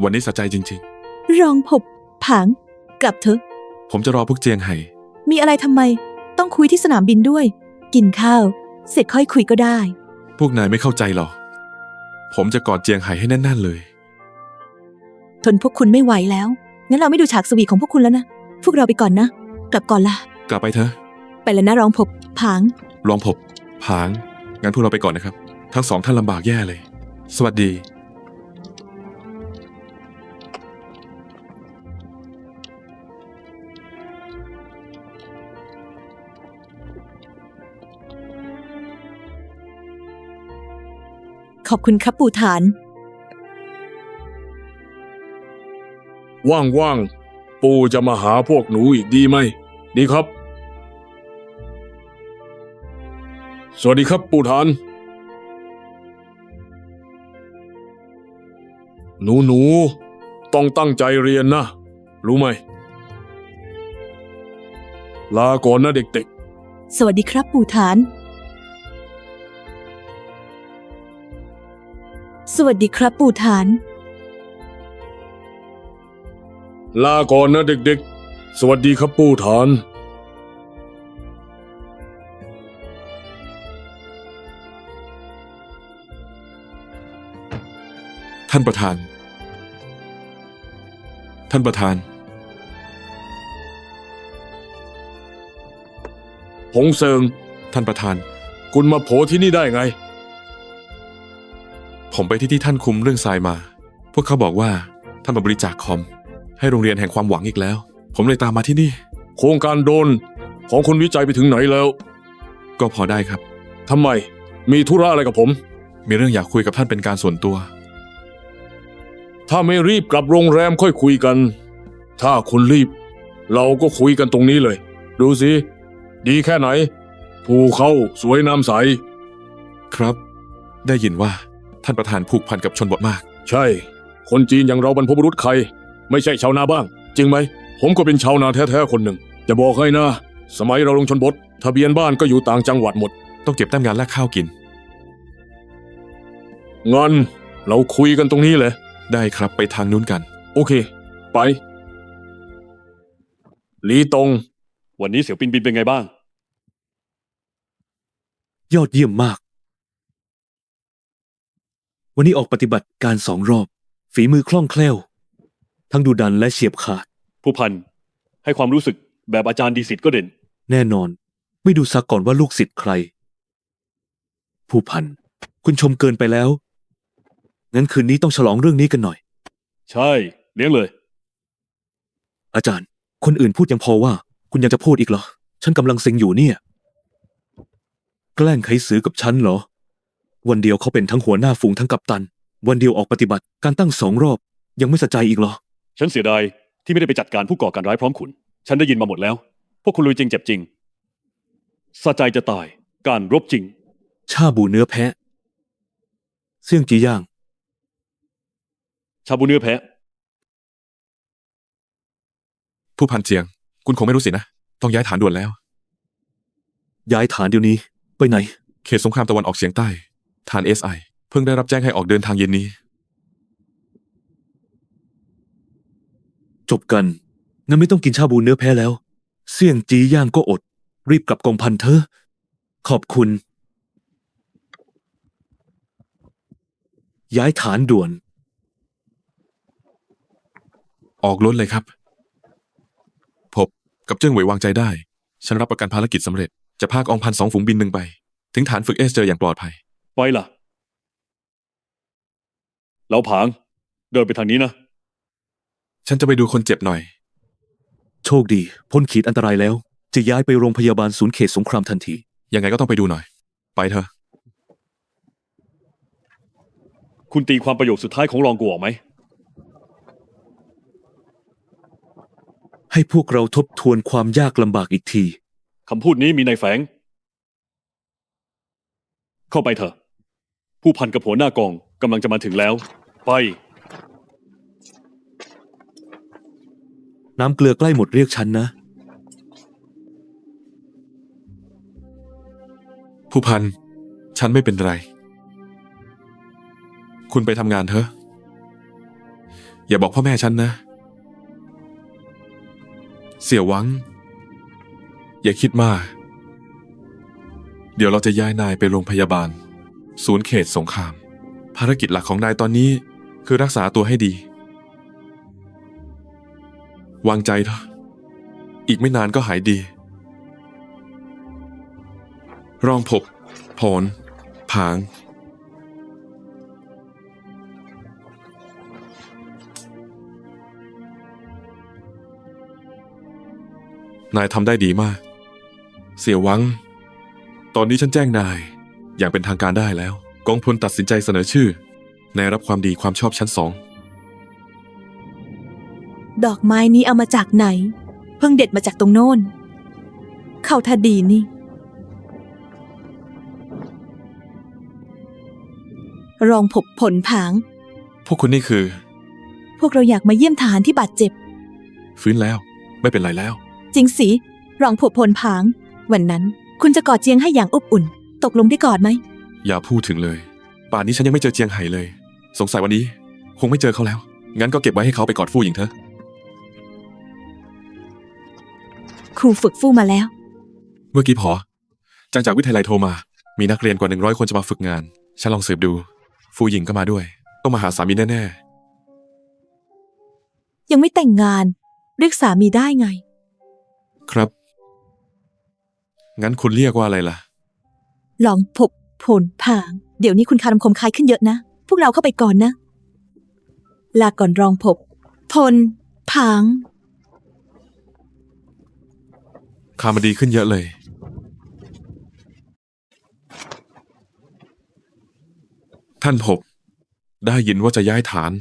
วันนี้สะใจจริง รองผบผาง กลับเถอะ ๆ ผมจะรอพวกเจียงไห่ มีอะไรทำไม ต้องคุยที่สนามบินด้วย กินข้าว เสร็จค่อยคุยก็ได้ พวกนายไม่เข้าใจหรอก ผมจะกอดเจียงไห่ให้แน่นๆเลย ทนพวกคุณไม่ไหวแล้ว งั้นเราไม่ดูฉากสวีทของพวกคุณแล้วนะ พวกเราไปก่อนนะ กลับก่อนละ กลับไปเถอะ ไปแล้วนะรองผบผาง รองผบผาง งั้นพวกเราไปก่อนนะครับ ทั้งสองท่านลำบากแย่เลย สวัสดี ขอบคุณครับปู่ฐาน ว่างๆ ปู่จะมาหาพวกหนูอีกดีไหม ดีครับ สวัสดีครับปู่ฐาน หนูต้องตั้งใจเรียนนะ รู้ไหม ลาก่อนนะเด็ก สวัสดีครับปู่ฐาน สวัสดีครับปู่ฐาน ๆ ลาก่อนนะเด็กๆ สวัสดีครับปู่ฐาน ท่านประธาน ท่านประธาน หงเซิง ท่านประธาน คุณมาโผล่ที่นี่ได้ไง ผมไปที่ท่านคุมเรื่องทรายมา พวกเขาบอกว่าท่านมาบริจาคคอม ให้โรงเรียนแห่งความหวังอีกแล้ว ผมเลยตามมาที่นี่ โครงการโดรนของคุณวิจัยไปถึงไหนแล้ว ก็พอได้ครับ ทำไม มีธุระอะไรกับผม มีเรื่องอยากคุยกับท่านเป็นการส่วนตัว ถ้าไม่รีบกลับโรงแรมค่อยคุยกัน ถ้าคุณรีบ เราก็คุยกันตรงนี้เลย ดูสิ ดีแค่ไหน ภูเขาสวยน้ำใส ครับ ได้ยินว่าท่านประธานผูกพันกับชนบทมาก ใช่ คนจีนอย่างเราบรรพบุรุษใคร ไม่ใช่ชาวนาบ้าง จริงไหม ผมก็เป็นชาวนาแท้ๆคนหนึ่ง จะบอกให้นะ สมัยเราลงชนบท ทะเบียนบ้านก็อยู่ต่างจังหวัดหมด ต้องเก็บแต้มงานแลกข้าวกิน งั้นเราคุยกันตรงนี้เลย ได้ครับไปทางนู้นกัน โอเค ไป หลีตง วันนี้เสี่ยวปินบินเป็นไงบ้าง ยอดเยี่ยมมาก วันนี้ออกปฏิบัติการ2 รอบ ฝีมือคล่องแคล่ว ทั้งดุดันและเฉียบขาด ผู้พัน ให้ความรู้สึกแบบอาจารย์ดีสิทธิ์ก็เด่น แน่นอน ไม่ดูซักก่อนว่าลูกศิษย์ใคร ผู้พัน คุณชมเกินไปแล้ว งั้นคืนนี้ต้องฉลองเรื่องนี้กันหน่อย ใช่ เลี้ยงเลย อาจารย์ คนอื่นพูดยังพอว่า คุณยังจะพูดอีกเหรอ ฉันกำลังเซ็งอยู่เนี่ย แกล้งไขสือกับฉันเหรอ วันเดียวเขาเป็นทั้งหัวหน้าฝูงทั้งกัปตัน วันเดียวออกปฏิบัติการตั้ง2 รอบ ยังไม่สะใจอีกเหรอ ฉันเสียดายที่ไม่ได้ไปจัดการผู้ก่อการร้ายพร้อมคุณ ฉันได้ยินมาหมดแล้ว พวกคุณลุยจริงเจ็บจริงสะใจจะตาย การรบจริง ชาบูเนื้อแพะ เสี่ยงจีย่าง ชาบูเนื้อแพะ ผู้พันเจียง คุณคงไม่รู้สินะ ต้องย้ายฐานด่วนแล้ว ย้ายฐานเดี๋ยวนี้ ไปไหน เขตสงครามตะวันออกเฉียงใต้ฐาน SI เพิ่งได้รับแจ้งให้ออกเดินทางเย็นนี้ จบกัน งั้นไม่ต้องกินชาบูเนื้อแพ้แล้ว เสี่ยงจีย่างก็อด รีบกลับกองพันเถอะ ขอบคุณ ย้ายฐานด่วน ออกล้นเลยครับผมกับเจิ้งเหวยวางใจได้ ฉันรับประกันภารกิจสำเร็จ จะพากองพัน2ฝูงบินหนึ่งไป ถึงฐานฝึกเจออย่างปลอดภัย ไปล่ะเราผาง เดินไปทางนี้นะ ฉันจะไปดูคนเจ็บหน่อย โชคดี พ้นขีดอันตรายแล้ว จะย้ายไปโรงพยาบาลศูนย์เขตสงครามทันที ยังไงก็ต้องไปดูหน่อย ไปเถอะ คุณตีความประโยคสุดท้ายของรองกูออกไหม ให้พวกเราทบทวนความยากลำบากอีกที คำพูดนี้มีในแฝง เข้าไปเถอะ ผู้พันกับหัวหน้ากองกำลังจะมาถึงแล้ว ไป น้ำเกลือใกล้หมดเรียกฉันนะ ผู้พัน ฉันไม่เป็นไร คุณไปทำงานเถอะ อย่าบอกพ่อแม่ฉันนะ เสี่ยวหวัง อย่าคิดมาก เดี๋ยวเราจะย้ายนายไปโรงพยาบาล ศูนย์เขตสงคราม ภารกิจหลักของนายตอนนี้คือรักษาตัวให้ดี วางใจเถอะ อีกไม่นานก็หายดี รองผบผล ผาง นายทำได้ดีมาก เสี่ยวหวัง ตอนนี้ฉันแจ้งนาย อย่างเป็นทางการได้แล้ว กองพลตัดสินใจเสนอชื่อนายรับความดีความชอบชั้น 2 ดอกไม้นี้เอามาจากไหน เพิ่งเด็ดมาจากตรงโน้น เข้าท่าดีนี่ รองผบผลผาง พวกคุณนี่คือ พวกเราอยากมาเยี่ยมทหารที่บาดเจ็บ ฟื้นแล้ว ไม่เป็นไรแล้ว จริงสิ รองผบผลผาง วันนั้นคุณจะกอดเจียงให้อย่างอบอุ่น ตกลงได้กอดไหม อย่าพูดถึงเลย ป่านนี้ฉันยังไม่เจอเจียงไห่เลย สงสัยวันนี้ คงไม่เจอเขาแล้ว งั้นก็เก็บไว้ให้เขาไปกอดฟู่หญิงเถอะ ครูฝึกฟู่มาแล้ว เมื่อกี้พอจังจากวิทยาลัยโทรมา มีนักเรียนกว่า100 คนจะมาฝึกงาน ฉันลองสืบดู ฟู่หญิงก็มาด้วย ต้องมาหาสามีแน่ ยังไม่แต่งงาน เรียกสามีได้ไง ๆ ครับ งั้นคุณเรียกว่าอะไรล่ะ ลองผบผลผาง เดี๋ยวนี้คุณคารมคมคายขึ้นเยอะนะ พวกเราเข้าไปก่อนนะ ลาก่อนรองผบผลผาง คามาดีขึ้นเยอะเลย ท่านผบ ได้ยินว่าจะย้ายฐาน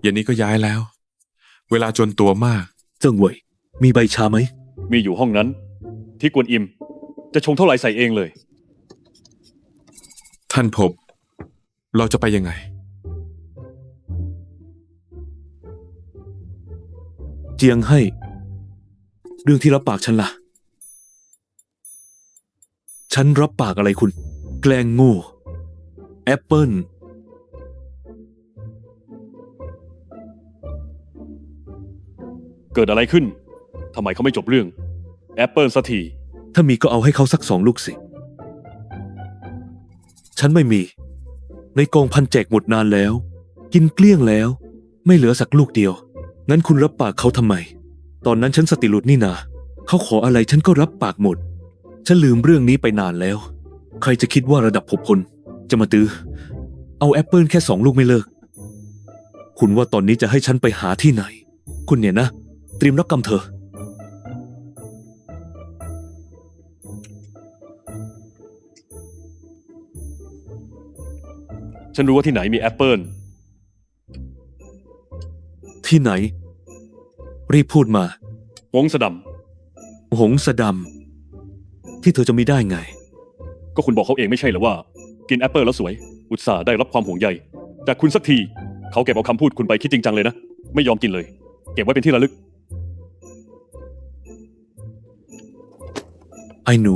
เย็นนี้ก็ย้ายแล้ว เวลาจนตัวมาก เจิ้งเหวย มีใบชาไหม มีอยู่ห้องนั้น ที่กวนอิม จะชงเท่าไหร่ใส่เองเลย ท่านผบ เราจะไปยังไง เจียงให้ เรื่องที่รับปากฉันล่ะ ฉันรับปากอะไรคุณ แกล้งโง่แอปเปิล เกิดอะไรขึ้น ทำไมเขาไม่จบเรื่อง แอปเปิลสักที ถ้ามีก็เอาให้เขาสัก2 ลูกสิ ฉันไม่มี ในกองพันแจกหมดนานแล้ว กินเกลี้ยงแล้ว ไม่เหลือสักลูกเดียว งั้นคุณรับปากเขาทำไม ตอนนั้นฉันสติหลุดนี่นา เขาขออะไรฉันก็รับปากหมด ฉันลืมเรื่องนี้ไปนานแล้ว ใครจะคิดว่าระดับผบพลจะมาตื้อ เอาแอปเปิลแค่2 ลูกไม่เลิก คุณว่าตอนนี้จะให้ฉันไปหาที่ไหน คุณเนี่ยนะ เตรียมรับกรรมเถอะ ฉันรู้ว่าที่ไหนมีแอปเปิล ที่ไหน รีบพูดมา วงสะด หงสะดำที่เธอจะมีได้ไง ำก็คุณบอกเขาเองไม่ใช่เหรอว่า กินแอปเปิลแล้วสวย อุตส่าห์ได้รับความห่วงใยแต่คุณสักที เขาเก็บเอาคำพูดคุณไปคิดจริงจังเลยนะ ไม่ยอมกินเลย เก็บไว้เป็นที่ระลึก อ้หนู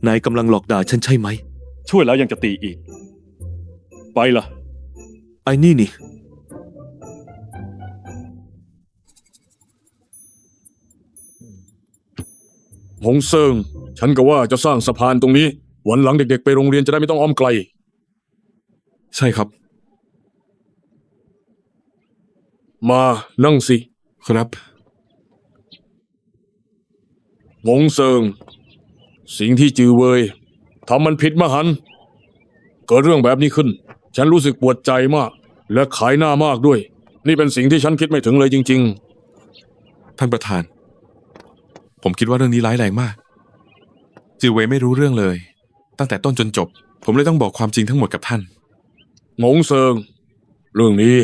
นายกำลังหลอกด่าฉันใช่ไหม ช่วยแล้วยังจะตีอีก ไปล่ะ ไอ้นี่ หงเซิง ฉันก็ว่าจะสร้างสะพานตรงนี้ วันหลังเด็กๆไปโรงเรียนจะได้ไม่ต้องอ้อมไกล ใช่ครับ มานั่งสิ ครับ หงเซิง สิ่งที่จือเวยทำมันผิดมหันต์เกิดเรื่องแบบนี้ขึ้น ฉันรู้สึกปวดใจมาก และขายหน้ามากด้วย นี่เป็นสิ่งที่ฉันคิดไม่ถึงเลยจริง ท่านประธาน ผมคิดว่าเรื่องนี้ร้ายแรงมาก จิวเวย์ไม่รู้เรื่องเลย ตั้งแต่ต้นจนจบ ผมเลยต้องบอกความจริงทั้งหมดกับท่าน ๆหงเซิง เรื่องนี้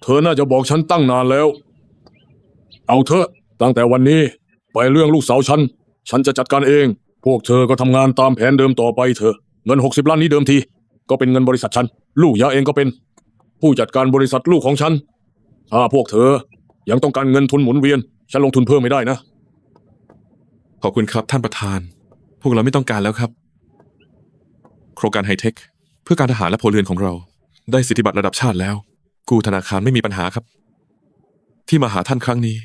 เธอน่าจะบอกฉันตั้งนานแล้ว เอาเถอะตั้งแต่วันนี้ไปเรื่องลูกสาวฉันจะจัดการเอง พวกเธอก็ทำงานตามแผนเดิมต่อไปเถอะเงิน60 ล้านนี้เดิมทีก็เป็นเงินบริษัทฉันลูกยาเองก็เป็น ผู้จัดการบริษัทลูกของฉันถ้าพวกเธอยังต้องการเงินทุนหมุนเวียนฉันลงทุนเพิ่มไม่ได้นะ ขอบคุณครับท่านประธาน พวกเราไม่ต้องการแล้วครับ โครงการไฮเทค เพื่อการทหารและพลเรือนของเรา ได้สิทธิบัตรระดับชาติแล้ว กู้ธนาคารไม่มีปัญหาครับ ที่มาหาท่านครั้งนี้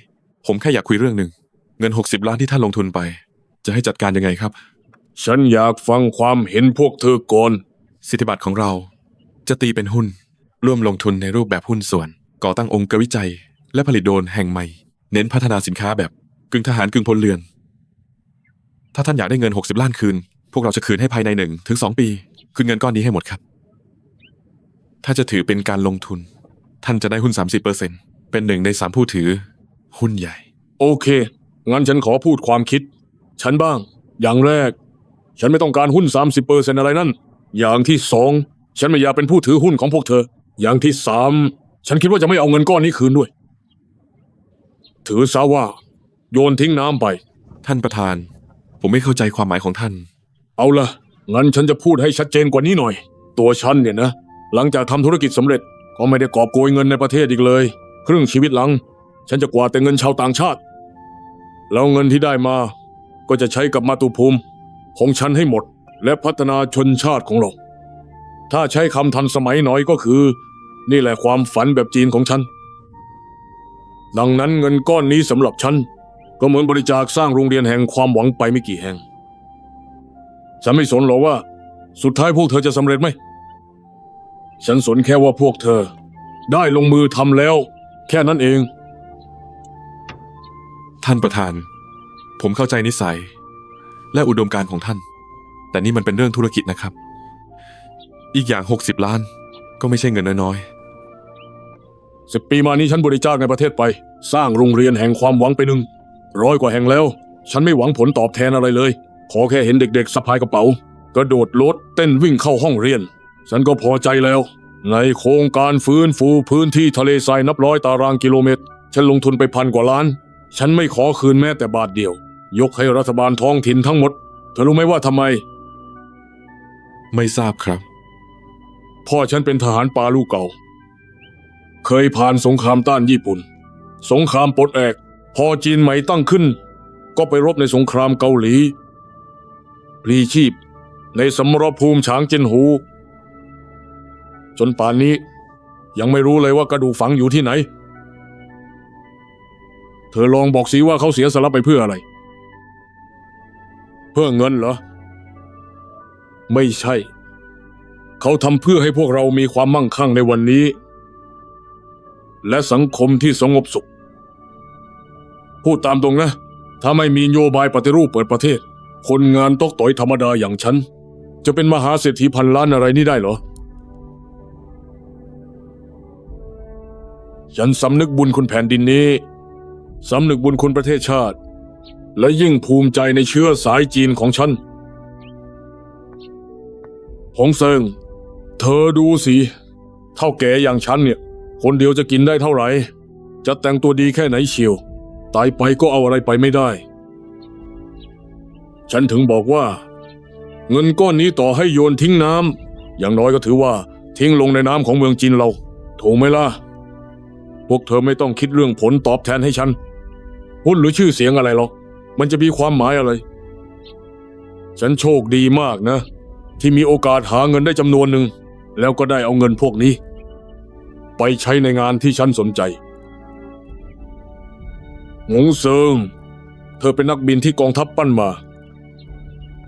ผมแค่อยากคุยเรื่องหนึ่ง เงิน60 ล้านที่ท่านลงทุนไป จะให้จัดการยังไงครับ ฉันอยากฟังความเห็นพวกเธอก่อน สิทธิบัตรของเราจะตีเป็นหุ้น ร่วมลงทุนในรูปแบบหุ้นส่วน ก่อตั้งองค์กรวิจัย และผลิตโดรนแห่งใหม่ เน้นพัฒนาสินค้าแบบกึ่งทหารกึ่งพลเรือน ถ้าท่านอยากได้เงิน60 ล้านคืน พวกเราจะคืนให้ภายใน1 ถึง 2 ปี คืนเงินก้อนนี้ให้หมดครับ ถ้าจะถือเป็นการลงทุน ท่านจะได้หุ้น 30% เป็น1 ใน 3 ผู้ถือ หุ้นใหญ่ โอเคงั้นฉันขอพูดความคิด ฉันบ้าง อย่างแรก ฉันไม่ต้องการหุ้น 30% อะไรนั่น อย่างที่สองฉันไม่อยากเป็นผู้ถือหุ้นของพวกเธอ อย่างที่สามฉันคิดว่าจะไม่เอาเงินก้อนนี้คืนด้วย ถือซะว่า โยนทิ้งน้ำไป ท่านประธาน ผมไม่เข้าใจความหมายของท่าน เอาล่ะงั้นฉันจะพูดให้ชัดเจนกว่านี้หน่อย ตัวฉันเนี่ยนะ หลังจากทำธุรกิจสำเร็จก็ไม่ได้กอบโกยเงินในประเทศอีกเลย ครึ่งชีวิตหลัง ฉันจะกวาดแต่เงินชาวต่างชาติ แล้วเงินที่ได้มา ก็จะใช้กับมาตุภูมิของฉันให้หมด และพัฒนาชนชาติของเรา ถ้าใช้คำทันสมัยหน่อยก็คือ นี่แหละความฝันแบบจีนของฉัน ดังนั้นเงินก้อนนี้สำหรับฉันก็เหมือนบริจาคสร้างโรงเรียนแห่งความหวังไปไม่กี่แห่ง ฉันไม่สนหรอกว่า สุดท้ายพวกเธอจะสำเร็จไหม ฉันสนแค่ว่าพวกเธอ ได้ลงมือทำแล้ว แค่นั้นเอง ท่านประธาน ผมเข้าใจนิสัย และอุดมการณ์ของท่าน แต่นี่มันเป็นเรื่องธุรกิจนะครับ อีกอย่าง60 ล้าน ก็ไม่ใช่เงินน้อย 10 ปีมานี้ฉันบริจาคในประเทศไป สร้างโรงเรียนแห่งความหวังไป100 กว่าแห่งแล้ว ฉันไม่หวังผลตอบแทนอะไรเลย ขอแค่เห็นเด็กๆสะพายกระเป๋ากระโดดโลดเต้นวิ่งเข้าห้องเรียน ฉันก็พอใจแล้ว ในโครงการฟื้นฟูพื้นที่ทะเลทรายนับร้อยตารางกิโลเมตร ฉันลงทุนไป1,000 กว่าล้าน ฉันไม่ขอคืนแม้แต่บาทเดียว ยกให้รัฐบาลท้องถิ่นทั้งหมด เธอรู้ไหมว่าทำไม ๆ ไม่ทราบครับ พ่อฉันเป็นทหารปาลูกเก่า เคยผ่านสงครามต้านญี่ปุ่น สงครามปลดแอก พอจีนใหม่ตั้งขึ้น ก็ไปรบในสงครามเกาหลีพลีชีพในสมรภูมิฉางเจิ้นหู จนป่านนี้ยังไม่รู้เลยว่ากระดูกฝังอยู่ที่ไหน เธอลองบอกสิว่าเขาเสียสละไปเพื่ออะไร เพื่อเงินเหรอ ไม่ใช่ เขาทำเพื่อให้พวกเรามีความมั่งคั่งในวันนี้ และสังคมที่สงบสุข พูดตามตรงนะ ถ้าไม่มีนโยบายปฏิรูปเปิดประเทศ คนงานตกต่อยธรรมดาอย่างฉัน จะเป็นมหาเศรษฐีพันล้านอะไรนี่ได้เหรอ ฉันสำนึกบุญคุณแผ่นดินนี้ สำนึกบุญคุณประเทศชาติ และยิ่งภูมิใจในเชื้อสายจีนของฉัน หงเซิง เธอดูสิเท่าแก่อย่างฉันเนี่ย คนเดียวจะกินได้เท่าไหร่ จะแต่งตัวดีแค่ไหนเชียว ตายไปก็เอาอะไรไปไม่ได้ ฉันถึงบอกว่า เงินก้อนนี้ต่อให้โยนทิ้งน้ำอย่างน้อยก็ถือว่าทิ้งลงในน้ำของเมืองจีนเรา ถูกไหมล่ะ พวกเธอไม่ต้องคิดเรื่องผลตอบแทนให้ฉันหุ้นหรือชื่อเสียงอะไรหรอก มันจะมีความหมายอะไร ฉันโชคดีมากนะ ที่มีโอกาสหาเงินได้จำนวนหนึ่งแล้วก็ได้เอาเงินพวกนี้ ไปใช้ในงานที่ฉันสนใจหงเซิงเธอเป็นนักบินที่กองทัพปั้นมา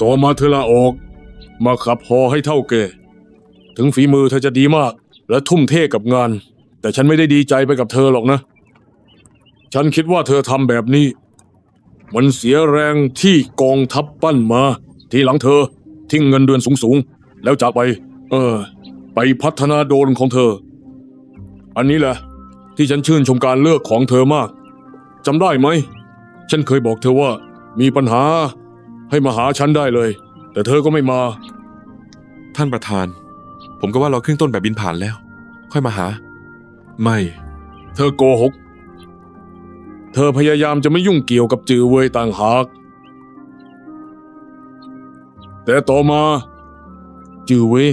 ต่อมาเธอลาออกมาขับฮอให้เท่าแก่ถึงฝีมือเธอจะดีมากและทุ่มเทกับงานแต่ฉันไม่ได้ดีใจไปกับเธอหรอกนะฉันคิดว่าเธอทำแบบนี้มันเสียแรงที่กองทัพปั้นมาทีหลังเธอทิ้งเงินเดือนสูงๆแล้วจากไปไปพัฒนาโดรนของเธออันนี้แหละที่ฉันชื่นชมการเลือกของเธอมากจำได้ไหมฉันเคยบอกเธอว่ามีปัญหาให้มาหาฉันได้เลยแต่เธอก็ไม่มา ท่านประธาน ผมก็ว่าเราครึ่งต้นแบบบินผ่านแล้ว ค่อยมาหา ไม่ เธอโกหกเธอพยายามจะไม่ยุ่งเกี่ยวกับจือเว่ยต่างหากแต่ต่อมาจือเว่ย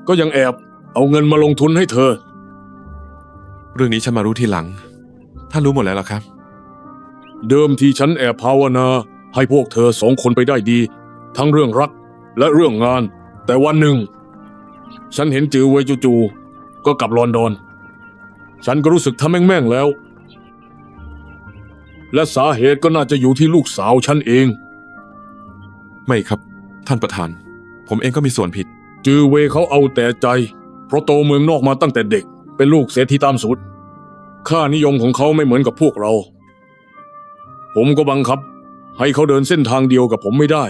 ก็ยังแอบเอาเงินมาลงทุนให้เธอ เรื่องนี้ฉันมารู้ทีหลัง ท่านรู้หมดแล้วเหรอครับ เดิมทีฉันแอบภาวนาให้พวกเธอ2 คนไปได้ดี ทั้งเรื่องรักและเรื่องงาน แต่วันหนึ่งฉันเห็นจือเว่ยจู่ๆก็กลับลอนดอนฉันก็รู้สึกทำแม่งๆแล้วและสาเหตุก็น่าจะอยู่ที่ลูกสาวฉันเอง ไม่ครับ ท่านประธาน ผมเองก็มีส่วนผิด จือเว่ยเขาเอาแต่ใจเพราะโตเมืองนอกมาตั้งแต่เด็กเป็นลูกเศรษฐีตามสูตรค่านิยมของเขาไม่เหมือนกับพวกเราผมก็บังคับให้เขาเดินเส้นทางเดียวกับผมไม่ได้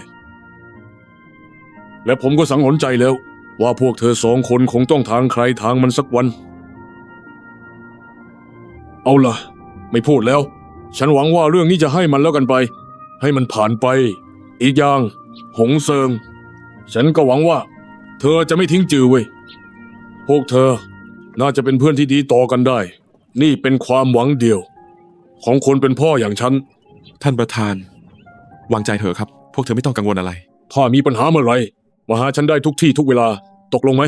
และผมก็สังหรณ์ใจแล้วว่าพวกเธอ2 คนคงต้องทางใครทางมันสักวันเอาล่ะไม่พูดแล้วฉันหวังว่าเรื่องนี้จะให้มันแล้วกันไปให้มันผ่านไปอีกอย่างหงเซิงฉันก็หวังว่าเธอจะไม่ทิ้งจือเว้ยพวกเธอน่าจะเป็นเพื่อนที่ดีต่อกันได้นี่เป็นความหวังเดียวของคนเป็นพ่ออย่างฉัน ท่านประธาน วางใจเถอะครับ พวกเธอไม่ต้องกังวลอะไร ถ้ามีปัญหาเมื่อไหร่มาหาฉันได้ทุกที่ทุกเวลาตกลงไหม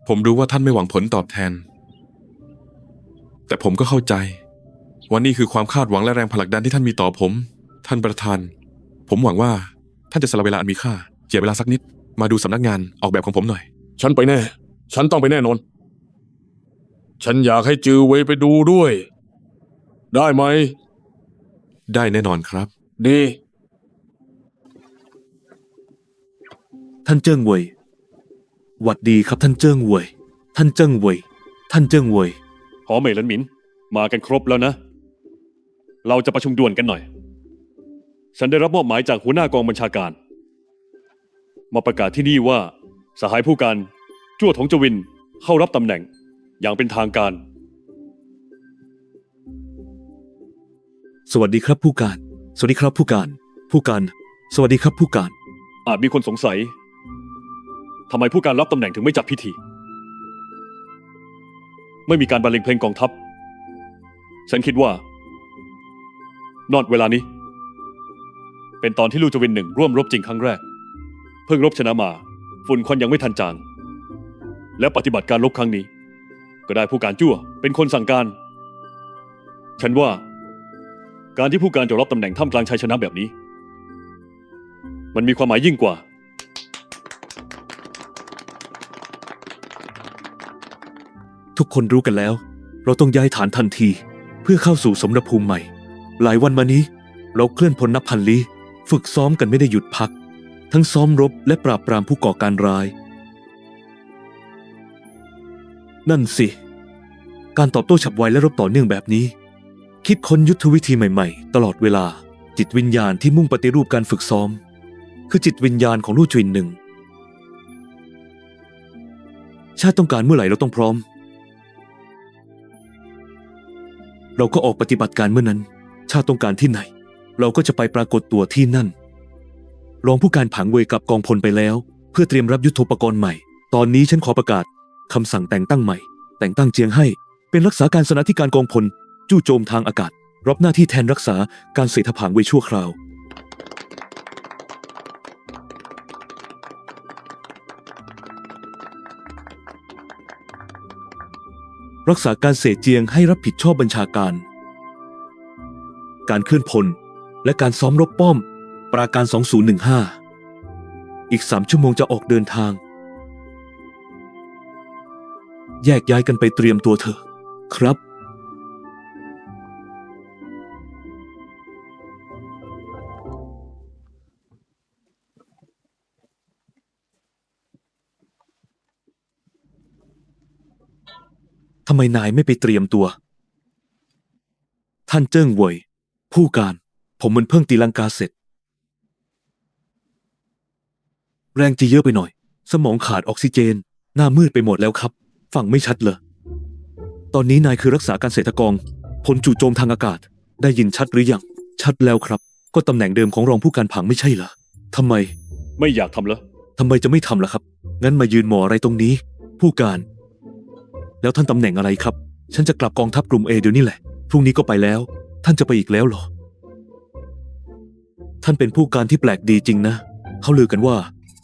ผมรู้ว่าท่านไม่หวังผลตอบแทน แต่ผมก็เข้าใจว่านี่คือความคาดหวังและแรงผลักดันที่ท่านมีต่อผม ท่านประธาน ผมหวังว่าท่านจะสละเวลาอันมีค่าเจียดเวลาสักนิดมาดูสำนักงานออกแบบของผมหน่อย ฉันไปแน่ฉันต้องไปแน่นอนฉันอยากให้จือเว่ยไปดูด้วยได้ไหม ได้แน่นอนครับ ดี ท่านเจิ้งเว่ยหวัดดีครับท่านเจิ้งเว่ยท่านเจิ้งเว่ยท่านเจิ้งเว่ย หอเหมยหลันหมินมากันครบแล้วนะ เราจะประชุมด่วนกันหน่อย ฉันได้รับมอบหมายจากหัวหน้ากองบัญชาการ มาประกาศที่นี่ว่าสหายผู้การจั่วถงจวินเข้ารับตำแหน่งอย่างเป็นทางการ สวัสดีครับผู้การสวัสดีครับผู้การผู้การสวัสดีครับผู้การ อาจมีคนสงสัยทำไมผู้การรับตำแหน่งถึงไม่จัดพิธี ไม่มีการบรรเลงเพลงกองทัพ ฉันคิดว่านอดเวลานี้ เป็นตอนที่ลู่จวินหนึ่งร่วมรบจริงครั้งแรก เพิ่งรบชนะมาฝุ่นควันยังไม่ทันจาง และปฏิบัติการรบครั้งนี้ ก็ได้ผู้การจั่วเป็นคนสั่งการ ฉันว่าการที่ผู้การจะรับตำแหน่งท่ามกลางชัยชนะแบบนี้ มันมีความหมายยิ่งกว่า ทุกคนรู้กันแล้ว เราต้องย้ายฐานทันทีเพื่อเข้าสู่สมรภูมิใหม่ หลายวันมานี้เราเคลื่อนพลนับพันลี้ฝึกซ้อมกันไม่ได้หยุดพัก ทั้งซ้อมรบและปราบปรามผู้ก่อการร้าย นั่นสิ การตอบโต้ฉับไวและรบต่อเนื่องแบบนี้ คิดค้นยุทธวิธีใหม่ๆตลอดเวลาจิตวิญญาณที่มุ่งปฏิรูปการฝึกซ้อม คือจิตวิญญาณของลู่จวินหนึ่งชาติต้องการเมื่อไหร่เราต้องพร้อม เราก็ออกปฏิบัติการเมื่อนั้นชาติต้องการที่ไหนเราก็จะไปปรากฏตัวที่นั่นรองผู้การผังเว่ยกลับกองพลไปแล้วเพื่อเตรียมรับยุทโธปกรณ์ใหม่ตอนนี้ฉันขอประกาศคำสั่งแต่งตั้งใหม่แต่งตั้งเจียงให้เป็นรักษาการสนาธิการกองพลจู่โจมทางอากาศรับหน้าที่แทนรักษาการเสถผังเว่ยชั่วคราวรักษาการเสเจียงให้รับผิดชอบบัญชาการการเคลื่อนพลและการซ้อมรบป้อม ปราการ 2015 อีก3 ชั่วโมงจะออกเดินทาง แยกย้ายกันไปเตรียมตัวเถอะครับ ทำไมนายไม่ไปเตรียมตัว ท่านเจิ้งเหวย ผู้การ ผมมันเพิ่งตีลังกาเสร็จ แรงจะเยอะไปหน่อย สมองขาดออกซิเจน หน้ามืดไปหมดแล้วครับ ฟังไม่ชัดเลย ตอนนี้นายคือรักษาการเศรษฐกรพลจู่โจมทางอากาศ ได้ยินชัดหรือยัง ชัดแล้วครับ ก็ตำแหน่งเดิมของรองผู้การผังไม่ใช่เหรอทำไม ไม่อยากทำเหรอ ทำไมจะไม่ทำล่ะครับ งั้นมายืนหมออะไรตรงนี้ ผู้การ แล้วท่านตำแหน่งอะไรครับ ฉันจะกลับกองทัพกลุ่มเอเดี๋ยวนี้แหละ พรุ่งนี้ก็ไปแล้ว ท่านจะไปอีกแล้วเหรอ ท่านเป็นผู้การที่แปลกดีจริงนะ เขาลือกันว่า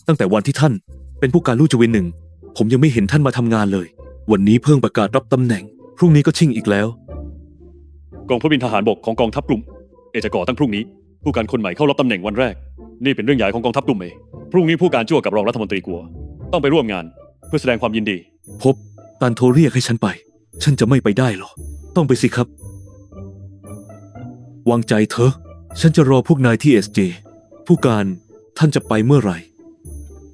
ตั้งแต่วันที่ท่านเป็นผู้การลู่จวิน1 ผมยังไม่เห็นท่านมาทำงานเลย วันนี้เพิ่งประกาศรับตำแหน่ง พรุ่งนี้ก็ชิ่งอีกแล้ว กองพระบินทหารบกของกองทัพกลุ่มเอจะก่อตั้งพรุ่งนี้ ผู้การคนใหม่เข้ารับตำแหน่งวันแรก นี่เป็นเรื่องใหญ่ของกองทัพกลุ่มเอ พรุ่งนี้ผู้การจั่วกับรองรัฐมนตรีกัว ต้องไปร่วมงาน เพื่อแสดงความยินดี พบตันโทรเรียกให้ฉันไป ฉันจะไม่ไปได้หรอ ต้องไปสิครับ วางใจเถอะ ฉันจะรอพวกนายที่ SJ ผู้การท่านจะไปเมื่อไหร่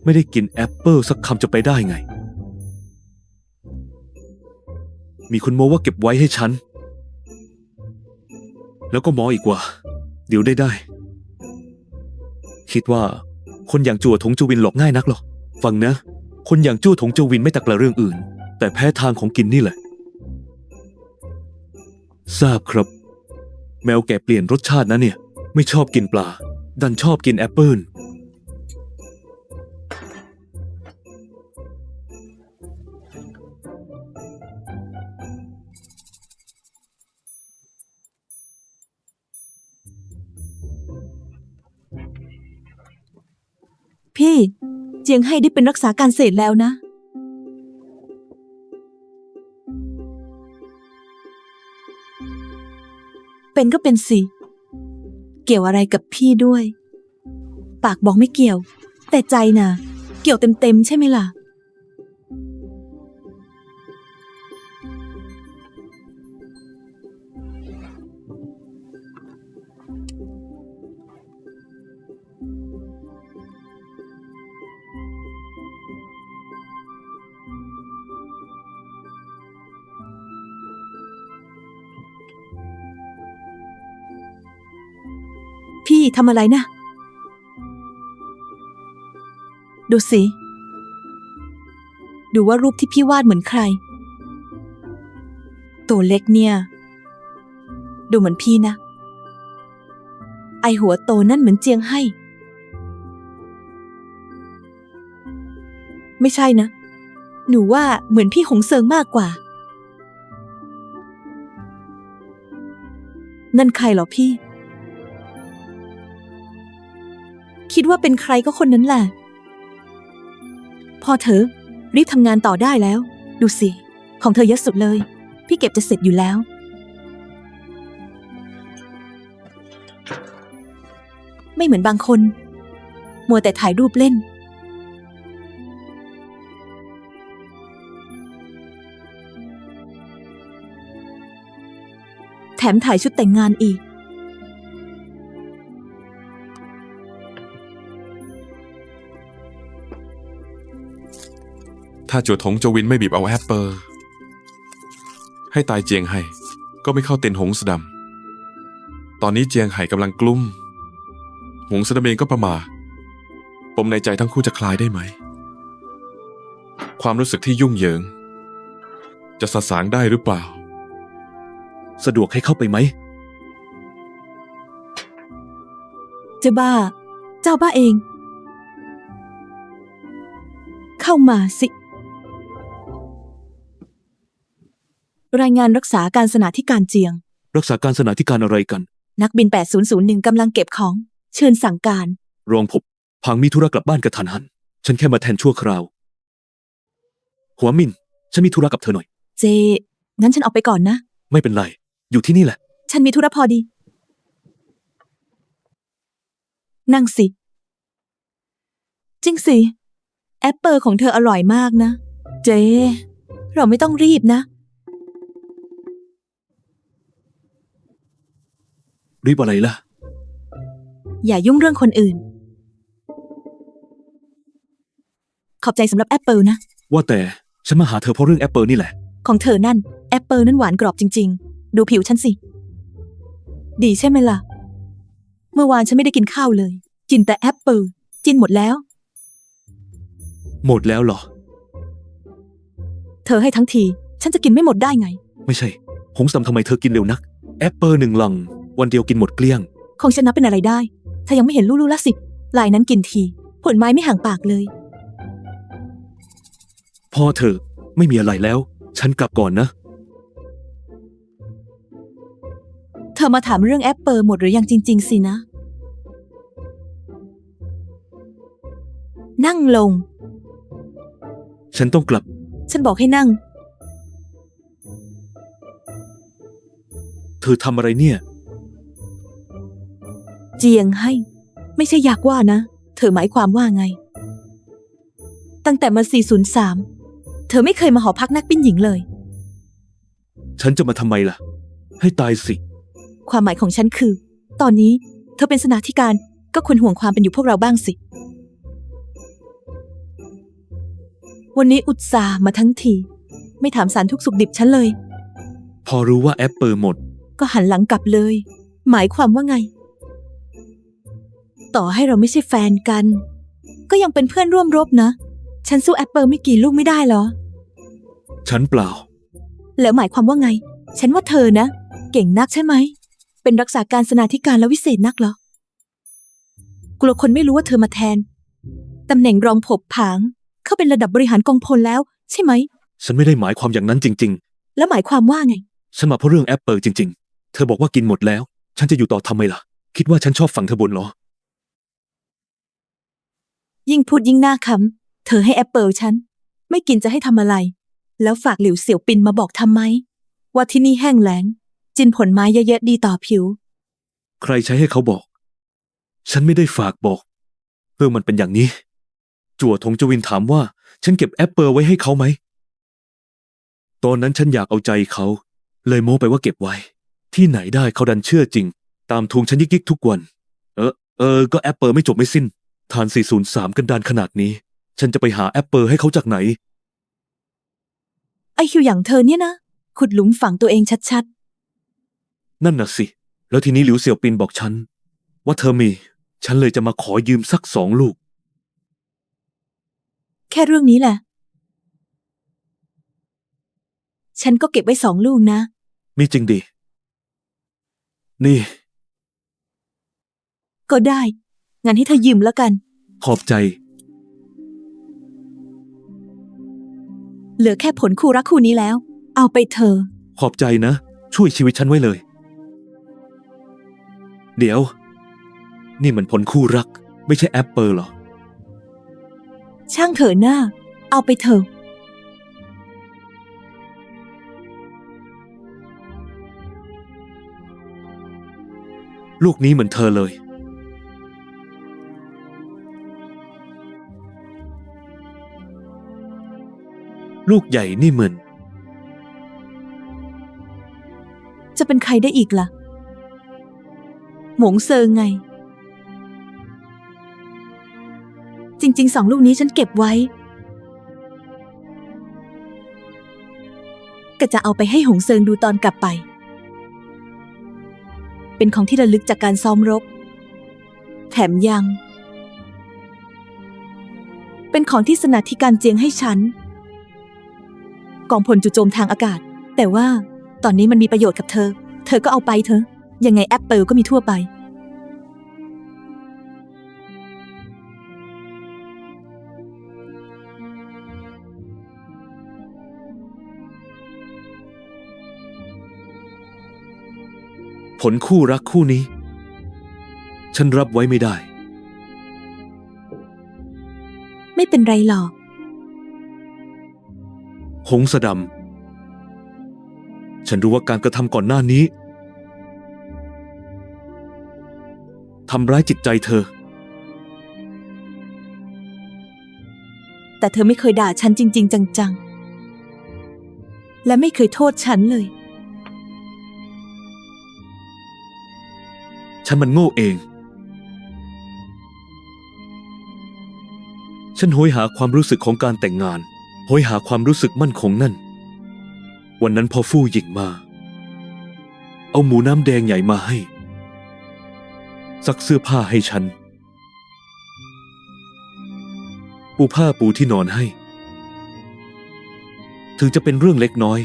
ไม่ได้กินแอปเปิลสักคำจะไปได้ไง มีคนโม้ว่าเก็บไว้ให้ฉัน แล้วก็หมออีกว่า เดี๋ยวได้ คิดว่า คนอย่างจั่วถงจวินหลอกง่ายนักหรอ ฟังนะ คนอย่างจั่วถงจวินไม่ตะกละเรื่องอื่น แต่แพ้ทางของกินนี่แหละ ทราบครับ แมวแก่เปลี่ยนรสชาตินะเนี่ย ไม่ชอบกินปลา ดันชอบกินแอปเปิลพี่ เจียงให้ได้เป็นรักษาการเศษแล้วนะ เป็นก็เป็นสิ เกี่ยวอะไรกับพี่ด้วย ปากบอกไม่เกี่ยว แต่ใจน่ะ เกี่ยวเต็มๆใช่ไหมล่ะ พี่ทำอะไรนะ ดูสิ ดูว่ารูปที่พี่วาดเหมือนใคร ตัวเล็กเนี่ย ดูเหมือนพี่นะ ไอหัวโตนั่นเหมือนเจียงให้ ไม่ใช่นะ หนูว่าเหมือนพี่หงเซิงมากกว่า นั่นใครเหรอพี่ คิดว่าเป็นใครก็คนนั้นแหละ พอเธอรีบทำงานต่อได้แล้ว ดูสิ ของเธอเยอะสุดเลย พี่เก็บจะเสร็จอยู่แล้ว ไม่เหมือนบางคน มัวแต่ถ่ายรูปเล่น แถมถ่ายชุดแต่งงานอีก ถ้าจั่วถงจวินไม่บีบเอาแอปเปิลให้ตายเจียงไห่ก็ไม่เข้าเต็นหงสดำตอนนี้เจียงไห่กำลังกลุ้มหงสดำเองก็ประมาปมในใจทั้งคู่จะคลายได้ไหม ความรู้สึกที่ยุ่งเหยิง จะสะสางได้หรือเปล่า สะดวกให้เข้าไปไหม จะบ้า เจ้าบ้าเอง เข้ามาสิ รายงานรักษาการสนาธิการเจียง รักษาการสนาธิการอะไรกัน นักบิน 8001 กำลังเก็บของ เชิญสั่งการ รองผมพังมีธุระกลับบ้านกระทันหัน ฉันแค่มาแทนชั่วคราว หัวมิน ฉันมีธุระกับเธอหน่อย เจ งั้นฉันออกไปก่อนนะ ไม่เป็นไร อยู่ที่นี่แหละ ฉันมีธุระพอดี นั่งสิ จริงสิ แอปเปิลของเธออร่อยมากนะ เจ๊เราไม่ต้องรีบนะ รีบอะไรล่ะ อย่ายุ่งเรื่องคนอื่น ขอบใจสำหรับแอปเปิลนะ ว่าแต่ฉันมาหาเธอเพราะเรื่องแอปเปิลนี่แหละ ของเธอนั่นแอปเปิลนั้นหวานกรอบจริงๆ ดูผิวฉันสิ ดีใช่ไหมล่ะ เมื่อวานฉันไม่ได้กินข้าวเลย กินแต่แอปเปิลกินหมดแล้ว หมดแล้วเหรอ เธอให้ทั้งที ฉันจะกินไม่หมดได้ไง ไม่ใช่ หงสำทำไมเธอกินเร็วนัก แอปเปิล1 ลัง วันเดียวกินหมดเกลี้ยง คงชนะเป็นอะไรได้ ถ้ายังไม่เห็นลูกๆละสิ ลายนั้นกินที ผลไม้ไม่ห่างปากเลย พอเธอไม่มีอะไรแล้ว ฉันกลับก่อนนะ เธอมาถามเรื่องแอปเปิลหมดหรือยังจริงๆสินะ นั่งลง ฉันต้องกลับ ฉันบอกให้นั่ง เธอทำอะไรเนี่ย เจียงให้ ไม่ใช่อยากว่านะ เธอหมายความว่าไง ตั้งแต่มา 403 เธอไม่เคยมาหอพักนักบินหญิงเลย ฉันจะมาทำไมล่ะ ให้ตายสิ ความหมายของฉันคือ ตอนนี้เธอเป็นสนาธิการก็ควรห่วงความเป็นอยู่พวกเราบ้างสิ วันนี้อุตส่าห์มาทั้งที ไม่ถามสารทุกสุขดิบฉันเลย พอรู้ว่าแอปเปิลหมด ก็หันหลังกลับเลย หมายความว่าไง ต่อให้เราไม่ใช่แฟนกัน ก็ยังเป็นเพื่อนร่วมรบนะ ฉันสู้แอปเปิลไม่กี่ลูกไม่ได้เหรอ ฉันเปล่า แล้วหมายความว่าไง ฉันว่าเธอนะ เก่งนักใช่ไหม เป็นรักษาการสนาธิการและวิเศษนักเหรอ กลัวคนไม่รู้ว่าเธอมาแทน ตำแหน่งรองผบผาง เข้าเป็นระดับบริหารกองพลแล้ว ใช่ไหม ฉันไม่ได้หมายความอย่างนั้นจริง แล้วหมายความว่าไง ๆ ฉันมาเพราะเรื่องแอปเปิลจริง ๆ เธอบอกว่ากินหมดแล้ว ฉันจะอยู่ต่อทำไมล่ะ คิดว่าฉันชอบฟังเธอบ่นเหรอ ยิ่งพูดยิ่งน่าขำ เธอให้แอปเปิลฉัน ไม่กินจะให้ทำอะไร แล้วฝากหลิวเสี่ยวปินมาบอกทำไม ว่าที่นี่แห้งแล้ง จินผลไม้เยอะๆดีต่อผิว ใครใช้ให้เขาบอก ฉันไม่ได้ฝากบอก เรื่องมันเป็นอย่างนี้ จั่วทงจวินถามว่า ฉันเก็บแอปเปิลไว้ให้เขาไหม ตอนนั้นฉันอยากเอาใจเขา เลยโม้ไปว่าเก็บไว้ ที่ไหนได้เขาดันเชื่อจริง ตามทวงฉันยิกๆทุกวัน ก็แอปเปิลไม่จบไม่สิ้น ทาน 403 กันดานขนาดนี้ ฉันจะไปหาแอปเปิลให้เขาจากไหน ไอคิวอย่างเธอเนี่ยนะ ขุดหลุมฝังตัวเองชัด นั่นน่ะสิ แล้วทีนี้หลิวเสี่ยวปินบอกฉัน ว่าเธอมี ฉันเลยจะมาขอยืมสัก2 ลูก ๆ แค่เรื่องนี้แหละ ฉันก็เก็บไว้2 ลูกนะ มีจริงดิ นี่ ก็ได้ งั้นให้เธอยืมแล้วกัน ขอบใจ เหลือแค่ผลคู่รักคู่นี้แล้ว เอาไปเธอ ขอบใจนะ ช่วยชีวิตฉันไว้เลย เดี๋ยว นี่มันผลคู่รัก ไม่ใช่แอปเปิลเหรอ ช่างเถอะหน้า เอาไปเถอะ ลูกนี้เหมือนเธอเลย ลูกใหญ่นี่เหมือน จะเป็นใครได้อีกล่ะ หมงเซิงไง จริงๆ2 ลูกนี้ฉันเก็บไว้ ก็จะเอาไปให้หงเซิงดูตอนกลับไป เป็นของที่ระลึกจากการซ้อมรบ แถมยัง เป็นของที่สนาธิการเจียงให้ฉัน กองพลจู่โจมทางอากาศ แต่ว่าตอนนี้มันมีประโยชน์กับเธอ เธอก็เอาไปเถอะ ยังไงแอปเปิลก็มีทั่วไป ผลคู่รักคู่นี้ ฉันรับไว้ไม่ได้ ไม่เป็นไรหรอก หงสะดำ ฉันรู้ว่าการกระทำก่อนหน้านี้ทำร้ายจิตใจเธอ แต่เธอไม่เคยด่าฉันจริงๆจังๆและไม่เคยโทษฉันเลย ฉันมันโง่เอง ฉันโหยหาความรู้สึกของการแต่งงานโหยหาความรู้สึกมั่นคงนั่น วันนั้นพอฟู่หญิงมา เอาหมูน้ำแดงใหญ่มาให้ ซักเสื้อผ้าให้ฉัน ปูผ้าปูที่นอนให้ ถึงจะเป็นเรื่องเล็กน้อย